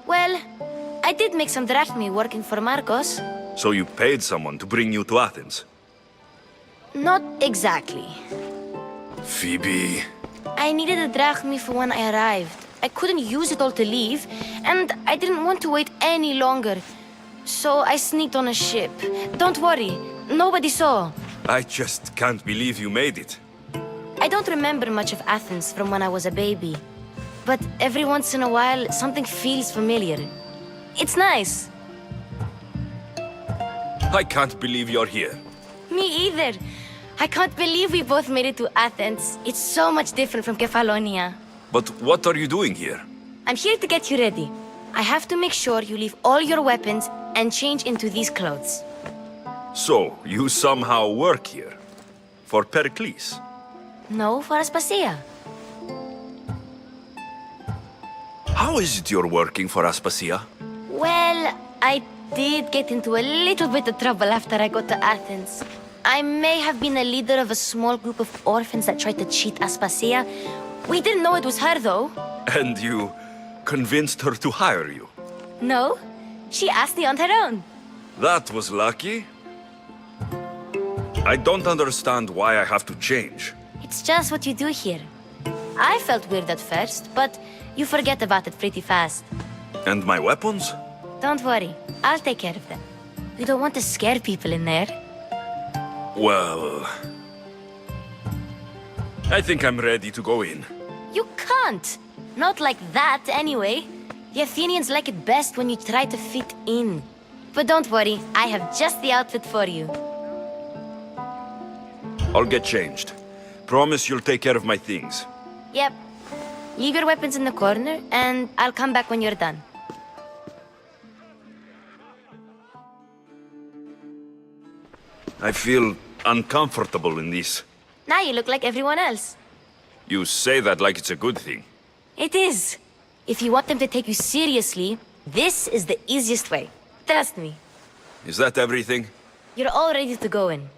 Well, I did make some drachmae working for Marcos. So you paid someone to bring you to Athens? Not exactly. Phoebe... I needed a drachmae for when I arrived. I couldn't use it all to leave, and I didn't want to wait any longer. So I sneaked on a ship. Don't worry, nobody saw. I just can't believe you made it. I don't remember much of Athens from when I was a baby. But every once in a while, something feels familiar. It's nice. I can't believe you're here. Me either. I can't believe we both made it to Athens. It's so much different from Kefalonia. But what are you doing here? I'm here to get you ready. I have to make sure you leave all your weapons and change into these clothes. So, you somehow work here? For Pericles? No, for Aspasia. How is it you're working for Aspasia? Well, I did get into a little bit of trouble after I got to Athens. I may have been a leader of a small group of orphans that tried to cheat Aspasia. We didn't know it was her, though. And you convinced her to hire you? No, she asked me on her own. That was lucky. I don't understand why I have to change. It's just what you do here. I felt weird at first, but you forget about it pretty fast. And my weapons? Don't worry, I'll take care of them. We don't want to scare people in there. Well... I think I'm ready to go in. You can't! Not like that, anyway. The Athenians like it best when you try to fit in. But don't worry, I have just the outfit for you. I'll get changed. Promise you'll take care of my things. Yep. Leave your weapons in the corner, and I'll come back when you're done. I feel uncomfortable in this. Now you look like everyone else. You say that like it's a good thing. It is. If you want them to take you seriously, this is the easiest way. Trust me. Is that everything? You're all ready to go in.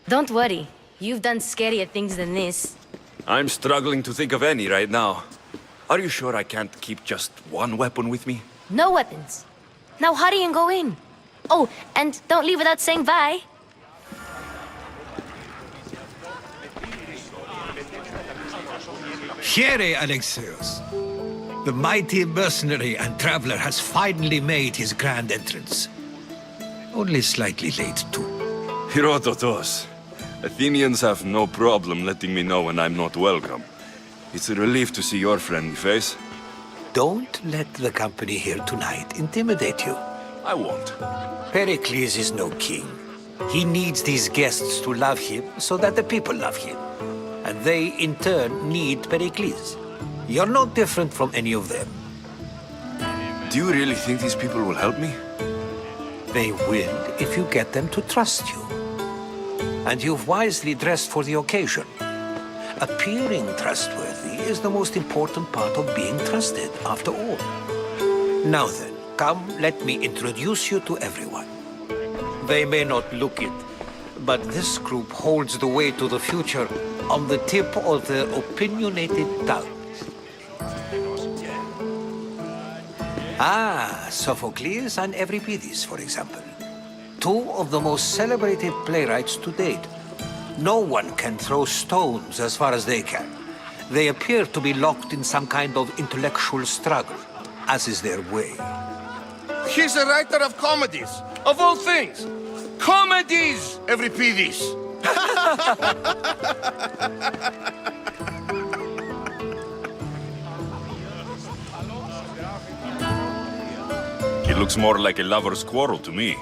Don't worry. You've done scarier things than this. I'm struggling to think of any right now. Are you sure I can't keep just one weapon with me? No weapons. Now hurry and go in. Oh, and don't leave without saying bye. Here, Alexios. The mighty mercenary and traveler has finally made his grand entrance. Only slightly late, too. Herodotos. Athenians have no problem letting me know when I'm not welcome. It's a relief to see your friendly face. Don't let the company here tonight intimidate you. I won't. Pericles is no king. He needs these guests to love him so that the people love him. And they, in turn, need Pericles. You're no different from any of them. Do you really think these people will help me? They will if you get them to trust you. And you've wisely dressed for the occasion. Appearing trustworthy is the most important part of being trusted, after all. Now then, come, let me introduce you to everyone. They may not look it, but this group holds the way to the future on the tip of their opinionated tongues. Ah, Sophocles and Euripides, for example. Two of the most celebrated playwrights to date. No one can throw stones as far as they can. They appear to be locked in some kind of intellectual struggle, as is their way. He's a writer of comedies, of all things. Comedies, Euripides. It looks more like a lover's quarrel to me.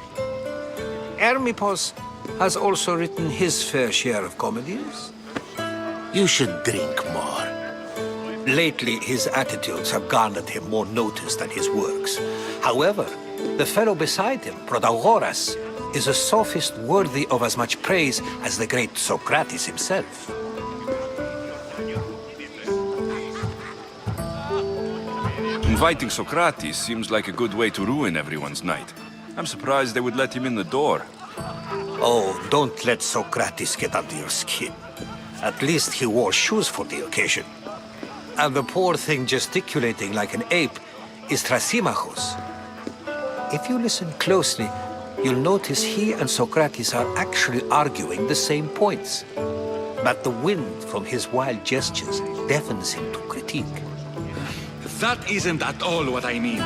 Hermippos has also written his fair share of comedies. You should drink more. Lately, his attitudes have garnered him more notice than his works. However, the fellow beside him, Protagoras, is a sophist worthy of as much praise as the great Socrates himself. Inviting Socrates seems like a good way to ruin everyone's night. I'm surprised they would let him in the door. Oh, don't let Socrates get under your skin. At least he wore shoes for the occasion. And the poor thing gesticulating like an ape is Thrasymachos. If you listen closely, you'll notice he and Socrates are actually arguing the same points. But the wind from his wild gestures deafens him to critique. That isn't at all what I mean.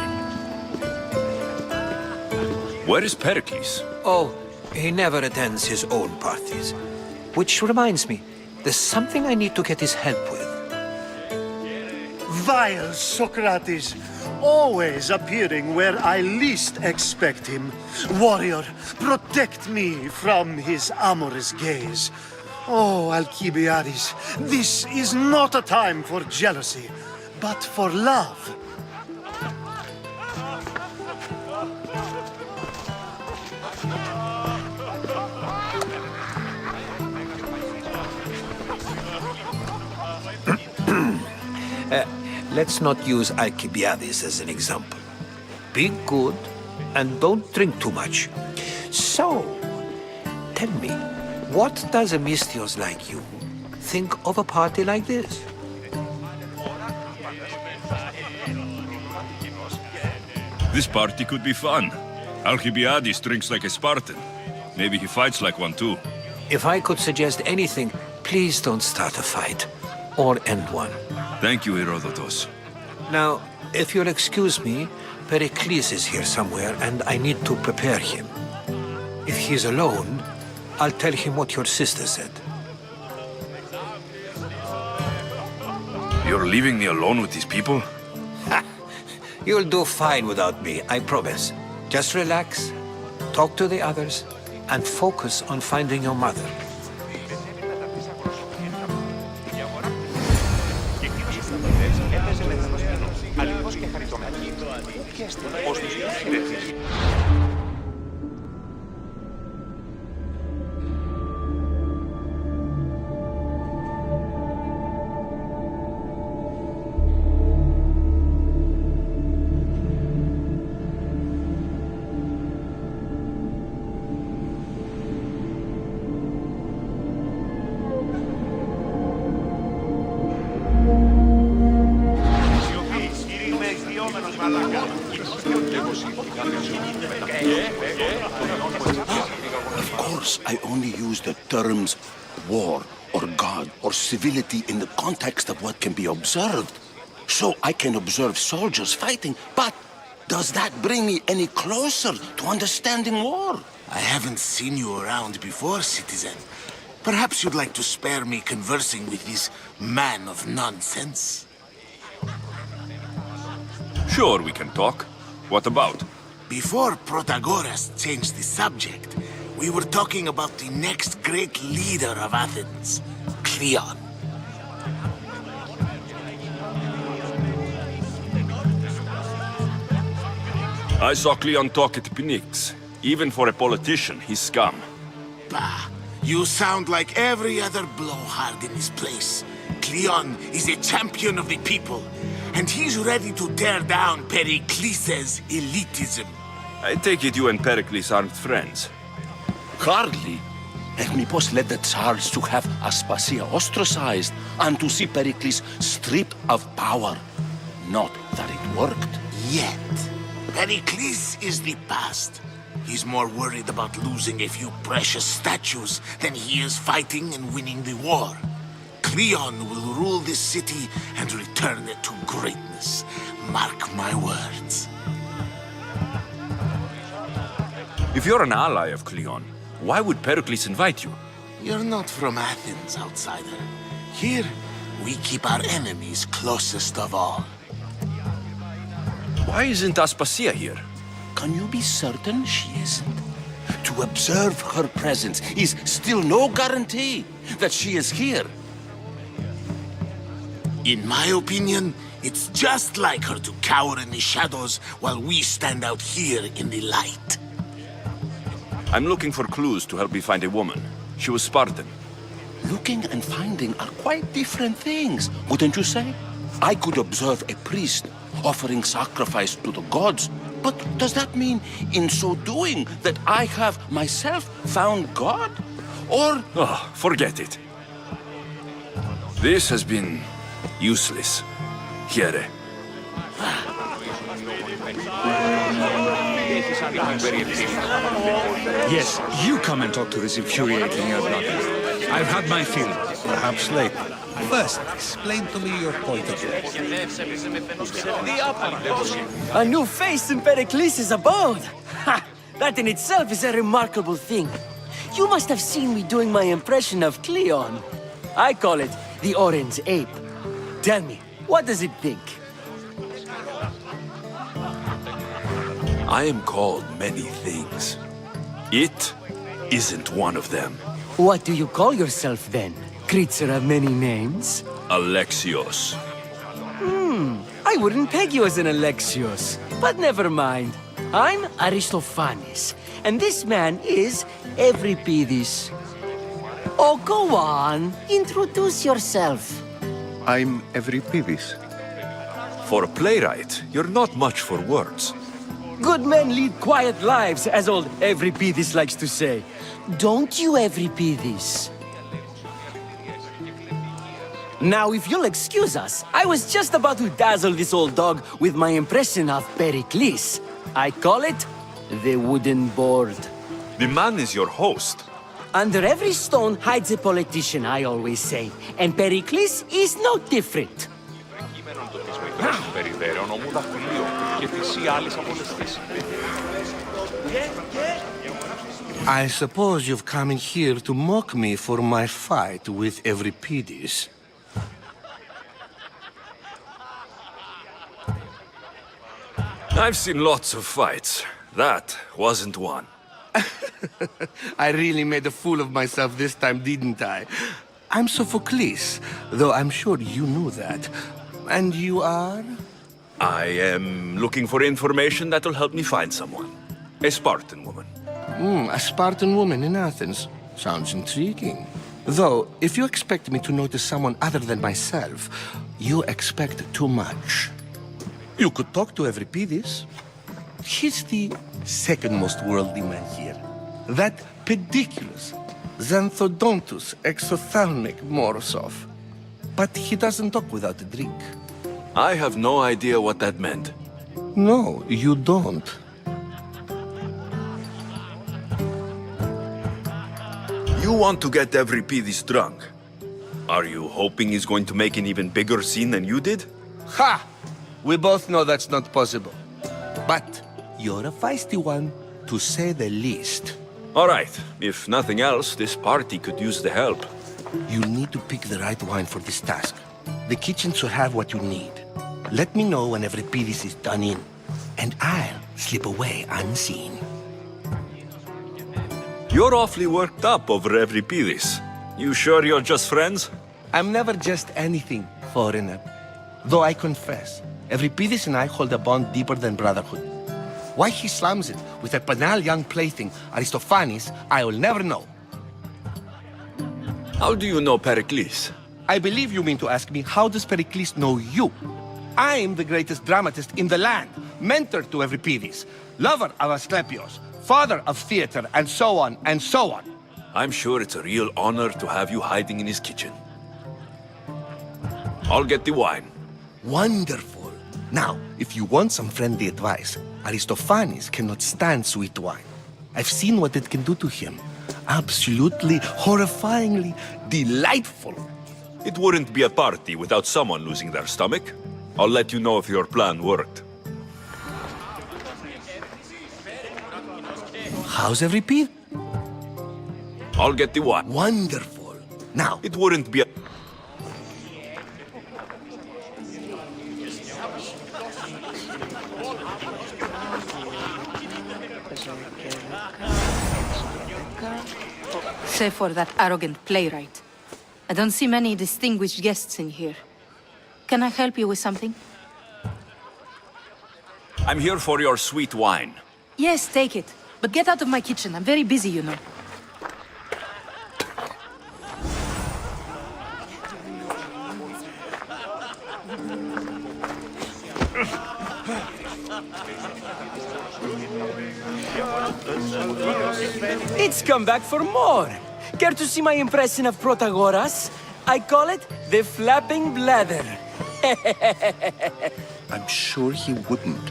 Where is Pericles? Oh, he never attends his own parties. Which reminds me, there's something I need to get his help with. Vile Socrates, always appearing where I least expect him. Warrior, protect me from his amorous gaze. Oh, Alcibiades, this is not a time for jealousy, but for love. Let's not use Alcibiades as an example. Be good and don't drink too much. So, tell me, what does a Mystios like you think of a party like this? This party could be fun. Alcibiades drinks like a Spartan. Maybe he fights like one too. If I could suggest anything, please don't start a fight or end one. Thank you, Herodotus. Now, if you'll excuse me, Pericles is here somewhere and I need to prepare him. If he's alone, I'll tell him what your sister said. You're leaving me alone with these people? You'll do fine without me, I promise. Just relax, talk to the others, and focus on finding your mother. Of course, I only use the terms war or God or civility in the context of what can be observed. So I can observe soldiers fighting, but does that bring me any closer to understanding war? I haven't seen you around before, citizen. Perhaps you'd like to spare me conversing with this man of nonsense? Sure, we can talk. What about? Before Protagoras changed the subject, we were talking about the next great leader of Athens, Cleon. I saw Cleon talk at picnics. Even for a politician, he's scum. Bah, you sound like every other blowhard in this place. Cleon is a champion of the people, and he's ready to tear down Pericles' elitism. I take it you and Pericles aren't friends. Hardly. Hermippos led the Tsars to have Aspasia ostracized and to see Pericles stripped of power. Not that it worked. Yet. Pericles is the past. He's more worried about losing a few precious statues than he is fighting and winning the war. Cleon will rule this city and return it to greatness. Mark my words. If you're an ally of Cleon, why would Pericles invite you? You're not from Athens, outsider. Here, we keep our enemies closest of all. Why isn't Aspasia here? can you be certain she isn't? To observe her presence is still no guarantee that she is here. In my opinion, it's just like her to cower in the shadows while we stand out here in the light. I'm looking for clues to help me find a woman. She was Spartan. Looking and finding are quite different things, wouldn't you say? I could observe a priest offering sacrifice to the gods, but does that mean, in so doing, that I have myself found God? Or... Oh, forget it. This has been useless. Here. Yes, you come and talk to this infuriating young brother. I've had my fill, perhaps late. First, explain to me your point of view. A new face in Pericles' abode! Ha! That in itself is a remarkable thing. You must have seen me doing my impression of Cleon. I call it the Orange Ape. Tell me, what does it think? I am called many things. It isn't one of them. What do you call yourself then? Creature of many names? Alexios. I wouldn't peg you as an Alexios, but never mind. I'm Aristophanes, and this man is Euripides. Oh, go on. Introduce yourself. I'm Euripides. For a playwright, you're not much for words. Good men lead quiet lives, as old Euripides likes to say. Don't you, Euripides? Now, if you'll excuse us, I was just about to dazzle this old dog with my impression of Pericles. I call it the wooden board. The man is your host. Under every stone hides a politician, I always say. And Pericles is no different. I suppose you've come in here to mock me for my fight with Euripides. I've seen lots of fights. That wasn't one. I really made a fool of myself this time, didn't I? I'm Sophocles, though I'm sure you knew that. And you are? I am looking for information that'll help me find someone. A Spartan woman. A Spartan woman in Athens. Sounds intriguing. Though, if you expect me to notice someone other than myself, you expect too much. You could talk to Euripides. He's the second most worldly man here. That pediculous, Xanthodontus exophthalmic Morosov. But he doesn't talk without a drink. I have no idea what that meant. No, you don't. You want to get Euripides drunk. Are you hoping he's going to make an even bigger scene than you did? Ha! We both know that's not possible. But you're a feisty one, to say the least. All right. If nothing else, this party could use the help. You need to pick the right wine for this task. The kitchen should have what you need. Let me know when Euripides is done in, and I'll slip away unseen. You're awfully worked up over Euripides. You sure you're just friends? I'm never just anything, foreigner. Though I confess, Euripides and I hold a bond deeper than brotherhood. Why he slams it with a banal young plaything, Aristophanes, I will never know. How do you know Pericles? I believe you mean to ask me, how does Pericles know you? I'm the greatest dramatist in the land, mentor to Euripides, lover of Asclepios, father of theater, and so on, and so on. I'm sure it's a real honor to have you hiding in his kitchen. I'll get the wine. Wonderful. Now, if you want some friendly advice, Aristophanes cannot stand sweet wine. I've seen what it can do to him. Absolutely, horrifyingly delightful. It wouldn't be a party without someone losing their stomach. I'll let you know if your plan worked. How's Euripides? I'll get the wine. Wonderful. Now, it wouldn't be a... Except for that arrogant playwright. I don't see many distinguished guests in here. Can I help you with something? I'm here for your sweet wine. Yes, take it. But get out of my kitchen. I'm very busy, you know. It's come back for more. Care to see my impression of Protagoras? I call it the flapping bladder. I'm sure he wouldn't.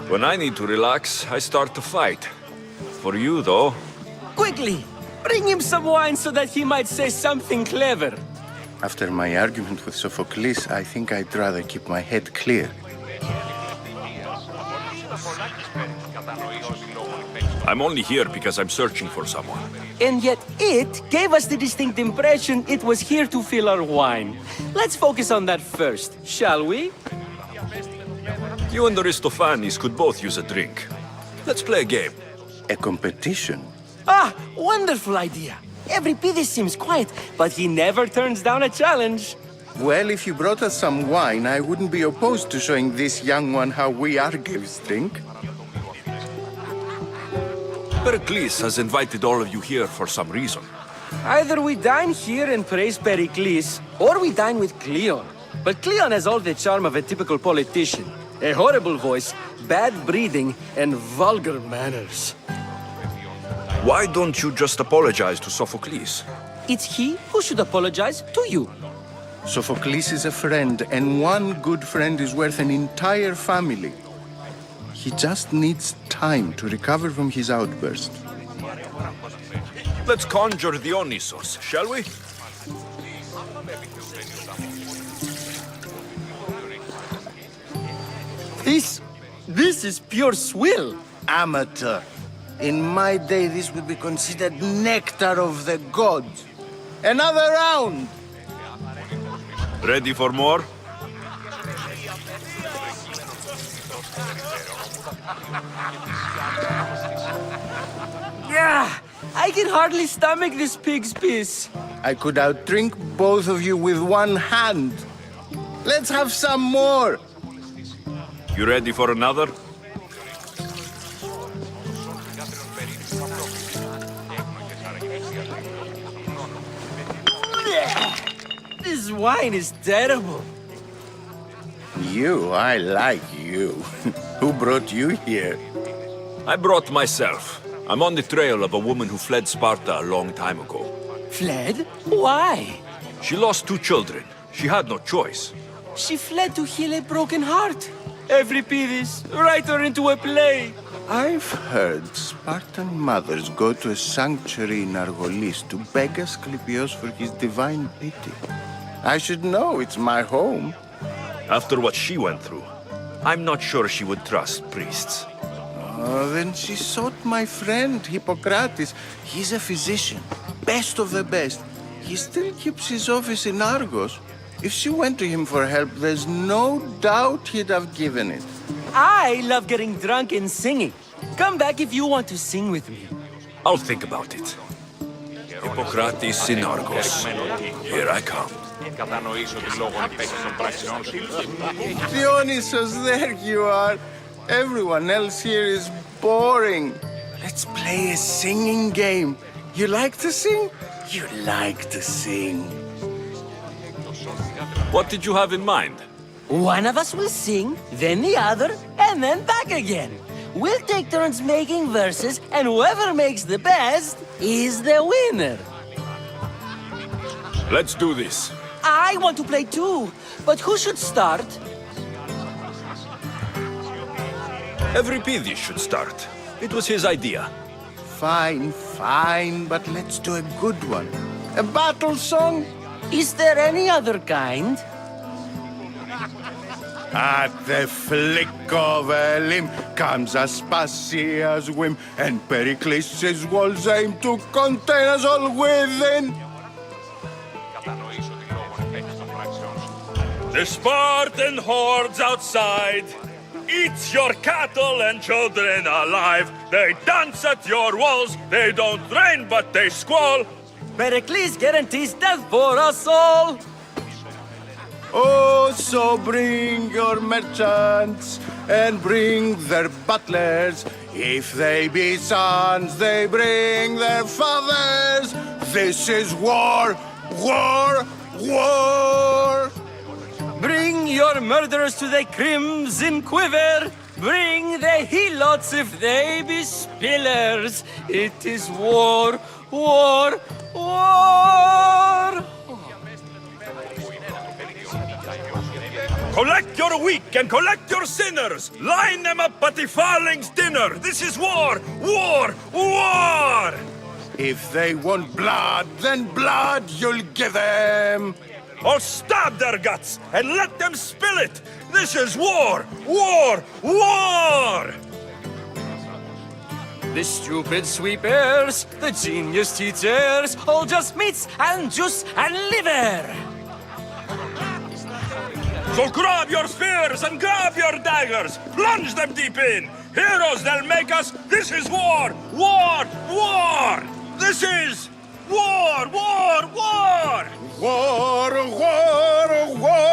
When I need to relax, I start to fight. For you, though. Quickly, bring him some wine so that he might say something clever. After my argument with Sophocles, I think I'd rather keep my head clear. I'm only here because I'm searching for someone. And yet it gave us the distinct impression it was here to fill our wine. Let's focus on that first, shall we? You and Aristophanes could both use a drink. Let's play a game. A competition? Ah, wonderful idea. Euripides seems quiet, but he never turns down a challenge. Well, if you brought us some wine, I wouldn't be opposed to showing this young one how we Argives drink. Pericles has invited all of you here for some reason. Either we dine here and praise Pericles, or we dine with Cleon. But Cleon has all the charm of a typical politician. A horrible voice, bad breeding, and vulgar manners. Why don't you just apologize to Sophocles? It's he who should apologize to you. Sophocles is a friend, and one good friend is worth an entire family. He just needs time to recover from his outburst. Let's conjure Dionysos, shall we? This is pure swill. Amateur. In my day, this would be considered nectar of the gods. Another round! Ready for more? Yeah, I can hardly stomach this pig's piss. I could outdrink both of you with one hand. Let's have some more! You ready for another? This wine is terrible. I like you. Who brought you here? I brought myself. I'm on the trail of a woman who fled Sparta a long time ago. Fled? Why? She lost 2 children. She had no choice. She fled to heal a broken heart. Euripides, write her into a play. I've heard Spartan mothers go to a sanctuary in Argolis to beg Asclepios for his divine pity. I should know, it's my home. After what she went through, I'm not sure she would trust priests. Oh, then she sought my friend, Hippocrates. He's a physician, best of the best. He still keeps his office in Argos. If she went to him for help, there's no doubt he'd have given it. I love getting drunk and singing. Come back if you want to sing with me. I'll think about it. Hippocrates in Argos. Here I come. Dionysos, there you are. Everyone else here is boring. Let's play a singing game. You like to sing? You like to sing. What did you have in mind? One of us will sing, then the other, and then back again. We'll take turns making verses, and whoever makes the best is the winner. Let's do this. I want to play too, but who should start? Euripides should start. It was his idea. Fine, but let's do a good one. A battle song? Is there any other kind? At the flick of a limb comes Aspasia's whim, and Pericles' walls aim to contain us all within. The Spartan hordes outside eat your cattle and children alive. They dance at your walls. They don't train, but they squall. Pericles guarantees death for us all! Oh, so bring your merchants and bring their butlers. If they be sons, they bring their fathers. This is war, war, war! Bring your murderers to the crimson quiver! Bring the helots if they be spillers! It is war, war, war! Collect your weak and collect your sinners! Line them up at the Farling's dinner! This is war! War! War! If they want blood, then blood you'll give them! Or stab their guts and let them spill it! This is war! War! War! The stupid sweepers, the genius teachers, all just meats and juice and liver! So grab your spears and grab your daggers! Plunge them deep in! Heroes they'll make us! This is war! War! War! This is war! War! War! War! War! War!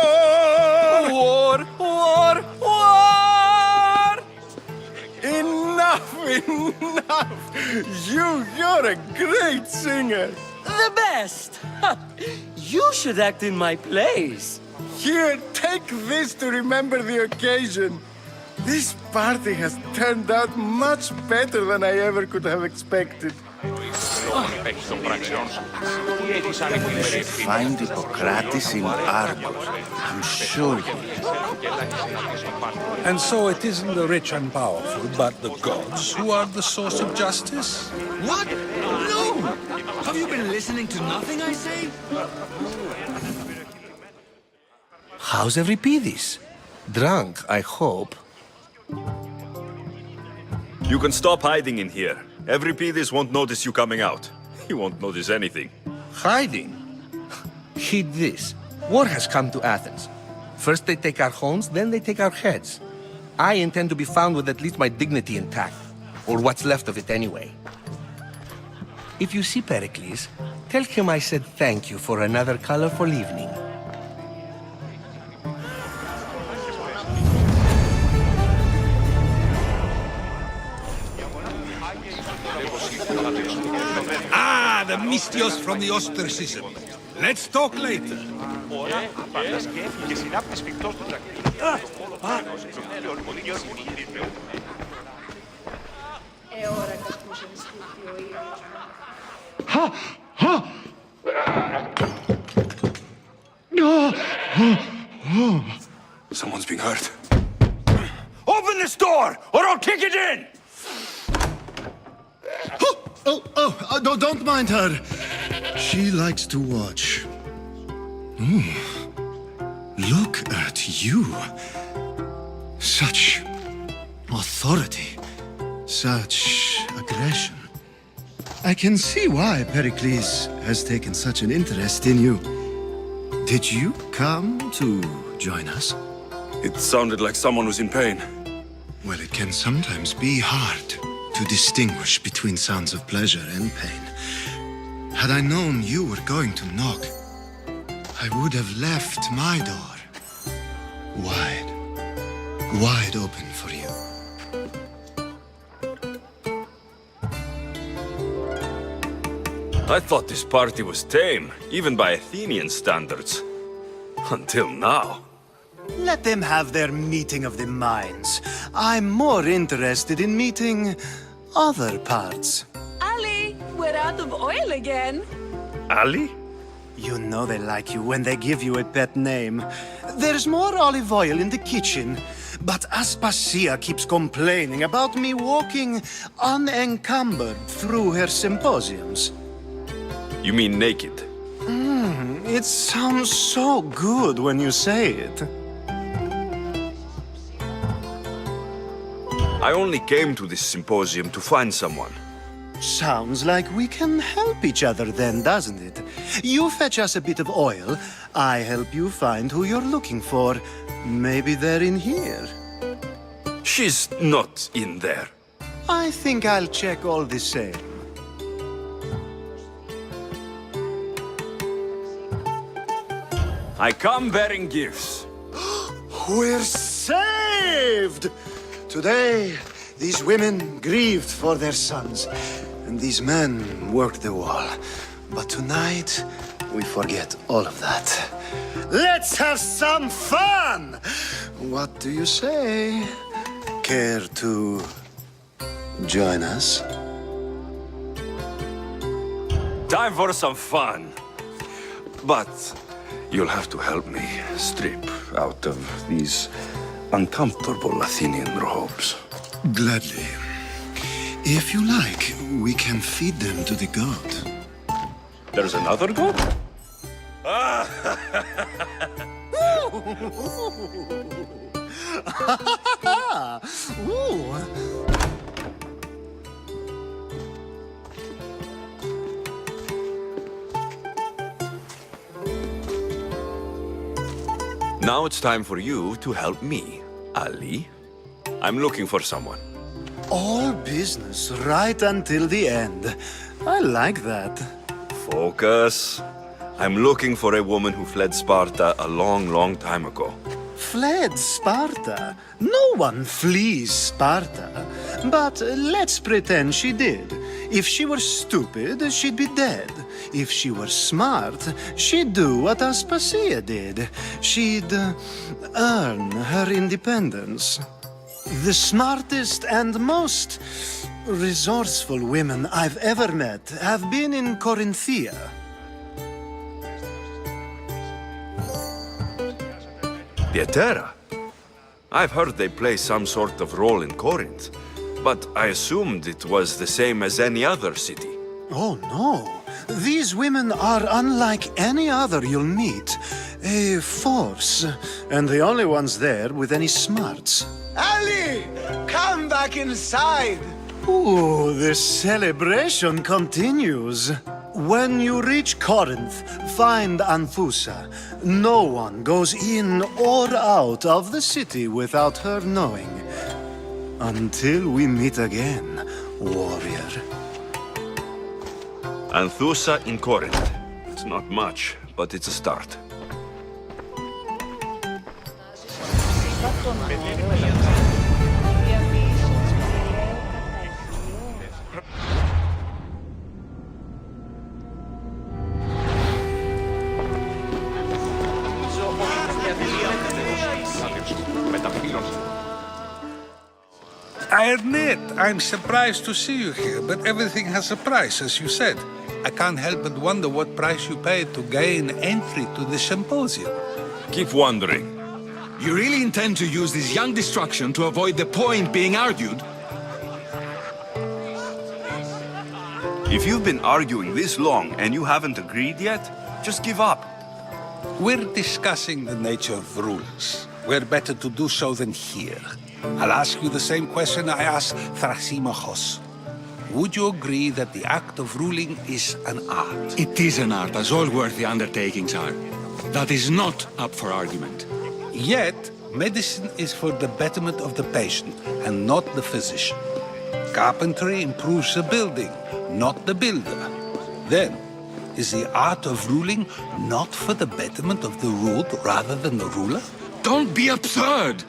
War! War! War! Enough! Enough! You're a great singer! The best! You should act in my plays. Here, take this to remember the occasion. This party has turned out much better than I ever could have expected. Find Hippocrates in Argos. I'm sure you And so it isn't the rich and powerful, but the gods who are the source of justice? What? No! Have you been listening to nothing I say? How's Euripides? Drunk, I hope. You can stop hiding in here. Euripides won't notice you coming out. He won't notice anything. Hiding? Heed this. War has come to Athens. First they take our homes, then they take our heads. I intend to be found with at least my dignity intact. Or what's left of it anyway. If you see Pericles, tell him I said thank you for another colorful evening. Ah, the Mystios from the ostracism. Let's talk later. Someone's being hurt. Open this door, or I'll kick it in! Don't mind her. She likes to watch. Look at you. Such authority. Such aggression. I can see why Pericles has taken such an interest in you. Did you come to join us? It sounded like someone was in pain. Well, it can sometimes be hard to distinguish between sounds of pleasure and pain. Had I known you were going to knock, I would have left my door wide open for you. I thought this party was tame, even by Athenian standards. Until now. Let them have their meeting of the minds. I'm more interested in meeting other parts. Ali, we're out of oil again. Ali? You know they like you when they give you a pet name. There's more olive oil in the kitchen, but Aspasia keeps complaining about me walking unencumbered through her symposiums. You mean naked? It sounds so good when you say it. I only came to this symposium to find someone. Sounds like we can help each other then, doesn't it? You fetch us a bit of oil, I help you find who you're looking for. Maybe they're in here. She's not in there. I think I'll check all the same. I come bearing gifts. We're saved! Today, these women grieved for their sons, and these men worked the wall. But tonight, we forget all of that. Let's have some fun! What do you say? Care to join us? Time for some fun. But you'll have to help me strip out of these uncomfortable Athenian robes. Gladly. If you like, we can feed them to the god. There's another god? Ooh. Now it's time for you to help me, Ali. I'm looking for someone. All business right until the end. I like that. Focus. I'm looking for a woman who fled Sparta a long, long time ago. Fled Sparta? No one flees Sparta. But let's pretend she did. If she were stupid, she'd be dead. If she were smart, she'd do what Aspasia did. She'd earn her independence. The smartest and most resourceful women I've ever met have been in Corinthia. Pietera? I've heard they play some sort of role in Corinth, but I assumed it was the same as any other city. Oh, no. These women are unlike any other you'll meet. A force, and the only ones there with any smarts. Ali! Come back inside! Ooh, the celebration continues. When you reach Corinth, find Anfusa. No one goes in or out of the city without her knowing. Until we meet again, warrior. Anthusa in Corinth. It's not much, but it's a start. I admit, I'm surprised to see you here, but everything has a price, as you said. I can't help but wonder what price you paid to gain entry to the symposium. Keep wondering. You really intend to use this young destruction to avoid the point being argued? If you've been arguing this long and you haven't agreed yet, just give up. We're discussing the nature of rulers. Where better to do so than here? I'll ask you the same question I asked Thrasymachos. Would you agree that the act of ruling is an art? It is an art, as all worthy undertakings are. That is not up for argument. Yet, medicine is for the betterment of the patient, and not the physician. Carpentry improves the building, not the builder. Then, is the art of ruling not for the betterment of the ruled rather than the ruler? Don't be absurd!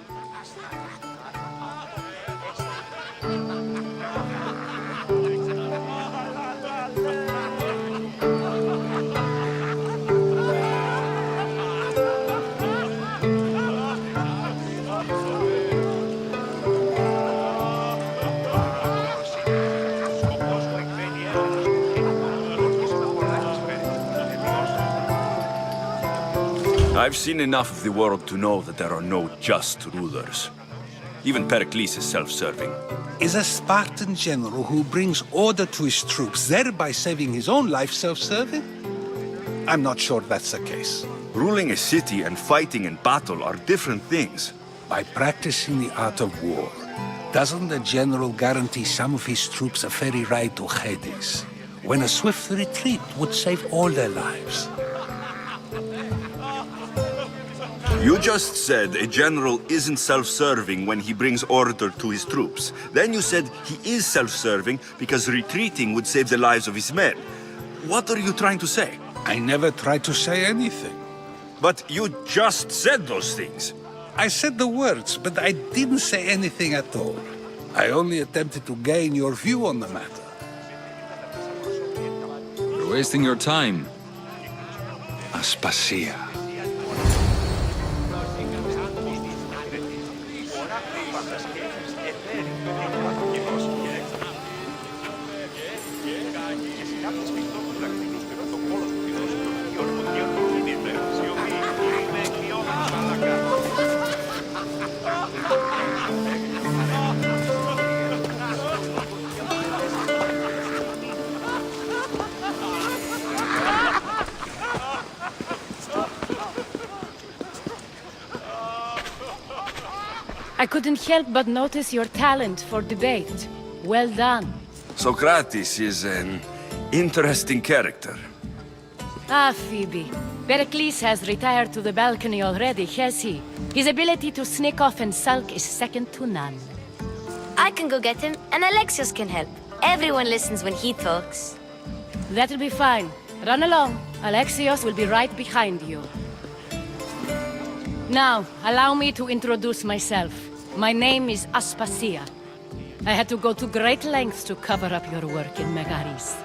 I've seen enough of the world to know that there are no just rulers. Even Pericles is self-serving. Is a Spartan general who brings order to his troops, thereby saving his own life, self-serving? I'm not sure that's the case. Ruling a city and fighting in battle are different things. By practicing the art of war, doesn't the general guarantee some of his troops a ferry ride to Hades, when a swift retreat would save all their lives? You just said a general isn't self-serving when he brings order to his troops. Then you said he is self-serving because retreating would save the lives of his men. What are you trying to say? I never tried to say anything. But you just said those things. I said the words, but I didn't say anything at all. I only attempted to gain your view on the matter. You're wasting your time. Aspasia. I couldn't help but notice your talent for debate. Well done. Socrates is an interesting character. Ah, Phoebe. Pericles has retired to the balcony already, has he? His ability to sneak off and sulk is second to none. I can go get him, and Alexios can help. Everyone listens when he talks. That'll be fine. Run along. Alexios will be right behind you. Now, allow me to introduce myself. My name is Aspasia. I had to go to great lengths to cover up your work in Megaris.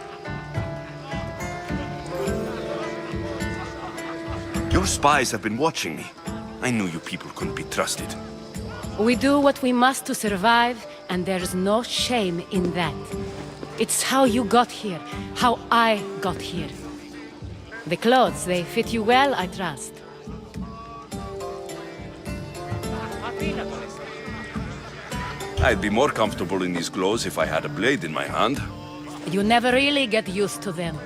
Your spies have been watching me. I knew you people couldn't be trusted. We do what we must to survive, and there's no shame in that. It's how you got here, how I got here. The clothes, they fit you well, I trust. I'd be more comfortable in these clothes if I had a blade in my hand. You never really get used to them.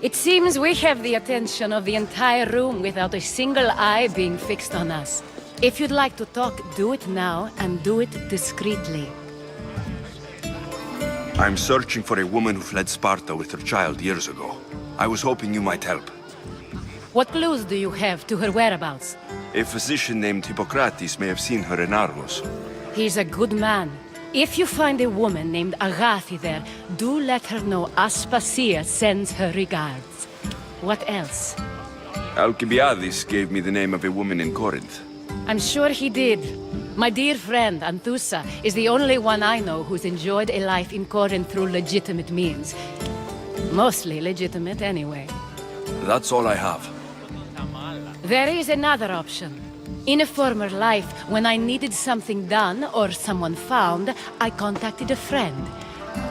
It seems we have the attention of the entire room without a single eye being fixed on us. If you'd like to talk, do it now, and do it discreetly. I'm searching for a woman who fled Sparta with her child years ago. I was hoping you might help. What clues do you have to her whereabouts? A physician named Hippocrates may have seen her in Argos. He's a good man. If you find a woman named Agathi there, do let her know Aspasia sends her regards. What else? Alcibiades gave me the name of a woman in Corinth. I'm sure he did. My dear friend, Anthusa, is the only one I know who's enjoyed a life in Corinth through legitimate means. Mostly legitimate, anyway. That's all I have. There is another option. In a former life, when I needed something done or someone found, I contacted a friend.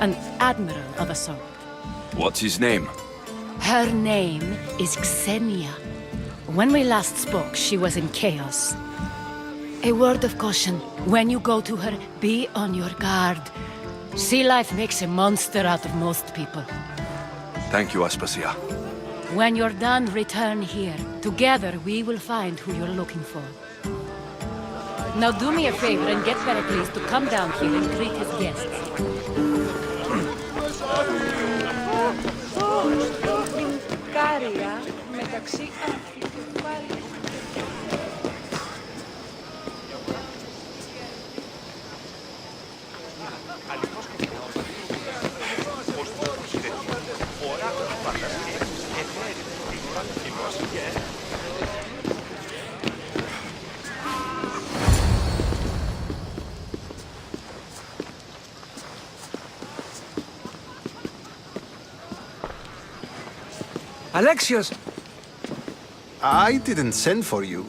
An admiral of a sort. What's his name? Her name is Xenia. When we last spoke, she was in chaos. A word of caution. When you go to her, be on your guard. Sea life makes a monster out of most people. Thank you, Aspasia. When you're done, return here. Together, we will find who you're looking for. Now do me a favor and get Pericles to come down here and greet his guests. Alexios! I didn't send for you.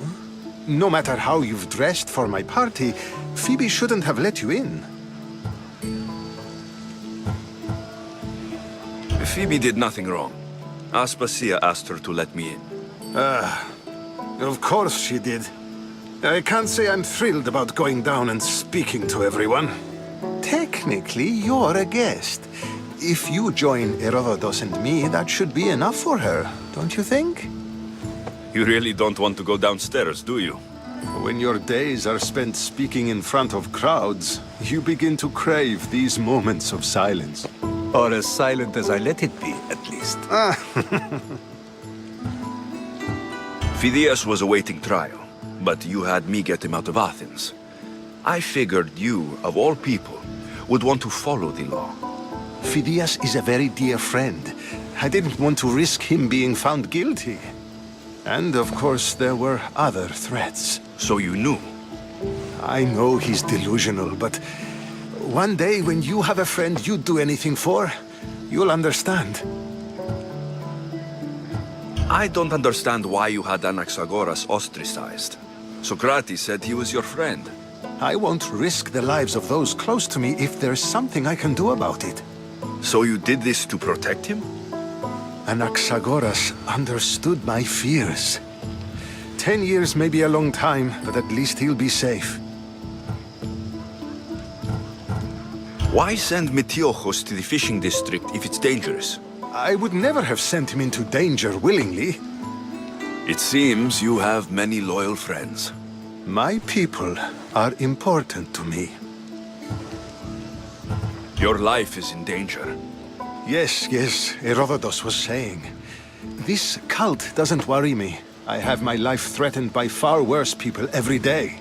No matter how you've dressed for my party, Phoebe shouldn't have let you in. Phoebe did nothing wrong. Aspasia asked her to let me in. Of course she did. I can't say I'm thrilled about going down and speaking to everyone. Technically, you're a guest. If you join Herodotus and me, that should be enough for her, don't you think? You really don't want to go downstairs, do you? When your days are spent speaking in front of crowds, you begin to crave these moments of silence. Or as silent as I let it be, at least. Phidias was awaiting trial, but you had me get him out of Athens. I figured you, of all people, would want to follow the law. Phidias is a very dear friend. I didn't want to risk him being found guilty. And of course, there were other threats. So you knew? I know he's delusional, but one day when you have a friend you'd do anything for, you'll understand. I don't understand why you had Anaxagoras ostracized. Socrates said he was your friend. I won't risk the lives of those close to me if there's something I can do about it. So you did this to protect him? Anaxagoras understood my fears. 10 years may be a long time, but at least he'll be safe. Why send Metiochos to the fishing district if it's dangerous? I would never have sent him into danger willingly. It seems you have many loyal friends. My people are important to me. Your life is in danger. Yes, Herodotus was saying. This cult doesn't worry me. I have my life threatened by far worse people every day.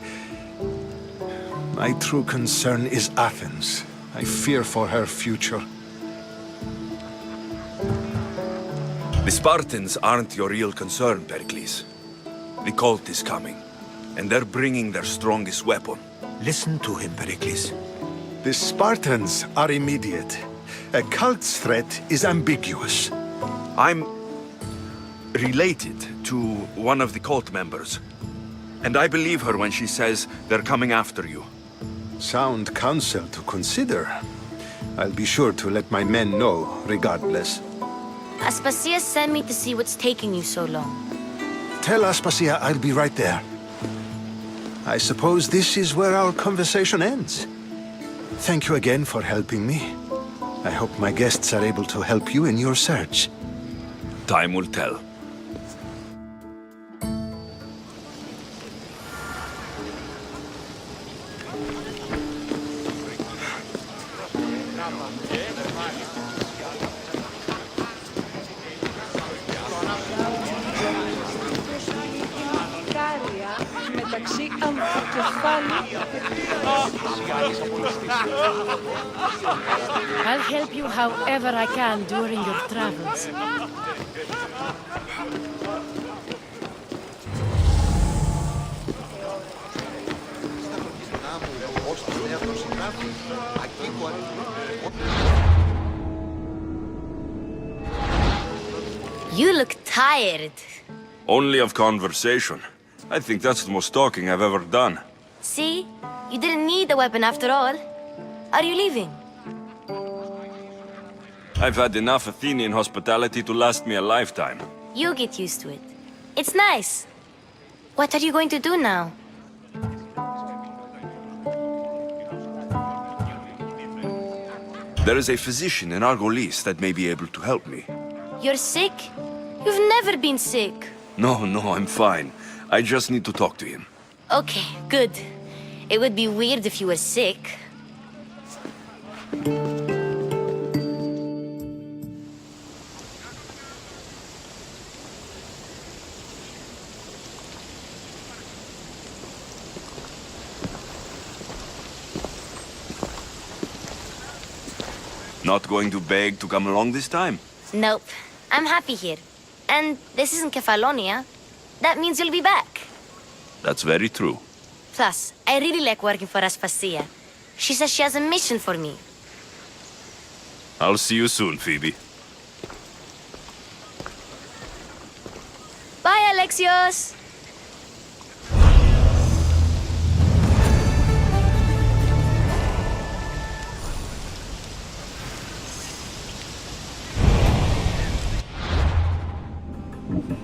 My true concern is Athens. I fear for her future. The Spartans aren't your real concern, Pericles. The cult is coming, and they're bringing their strongest weapon. Listen to him, Pericles. The Spartans are immediate. A cult's threat is ambiguous. I'm related to one of the cult members, and I believe her when she says they're coming after you. Sound counsel to consider. I'll be sure to let my men know, regardless. Aspasia sent me to see what's taking you so long. Tell Aspasia I'll be right there. I suppose this is where our conversation ends. Thank you again for helping me. I hope my guests are able to help you in your search. Time will tell. I'll help you however I can during your travels. You look tired. Only of conversation. I think that's the most talking I've ever done. See? You didn't need a weapon after all. Are you leaving? I've had enough Athenian hospitality to last me a lifetime. You get used to it. It's nice. What are you going to do now? There is a physician in Argolis that may be able to help me. You're sick? You've never been sick. No, I'm fine. I just need to talk to him. Okay, good. It would be weird if you were sick. Not going to beg to come along this time? Nope. I'm happy here. And this isn't Kefalonia. That means you'll be back. That's very true. Plus, I really like working for Aspasia. She says she has a mission for me. I'll see you soon, Phoebe. Bye, Alexios! you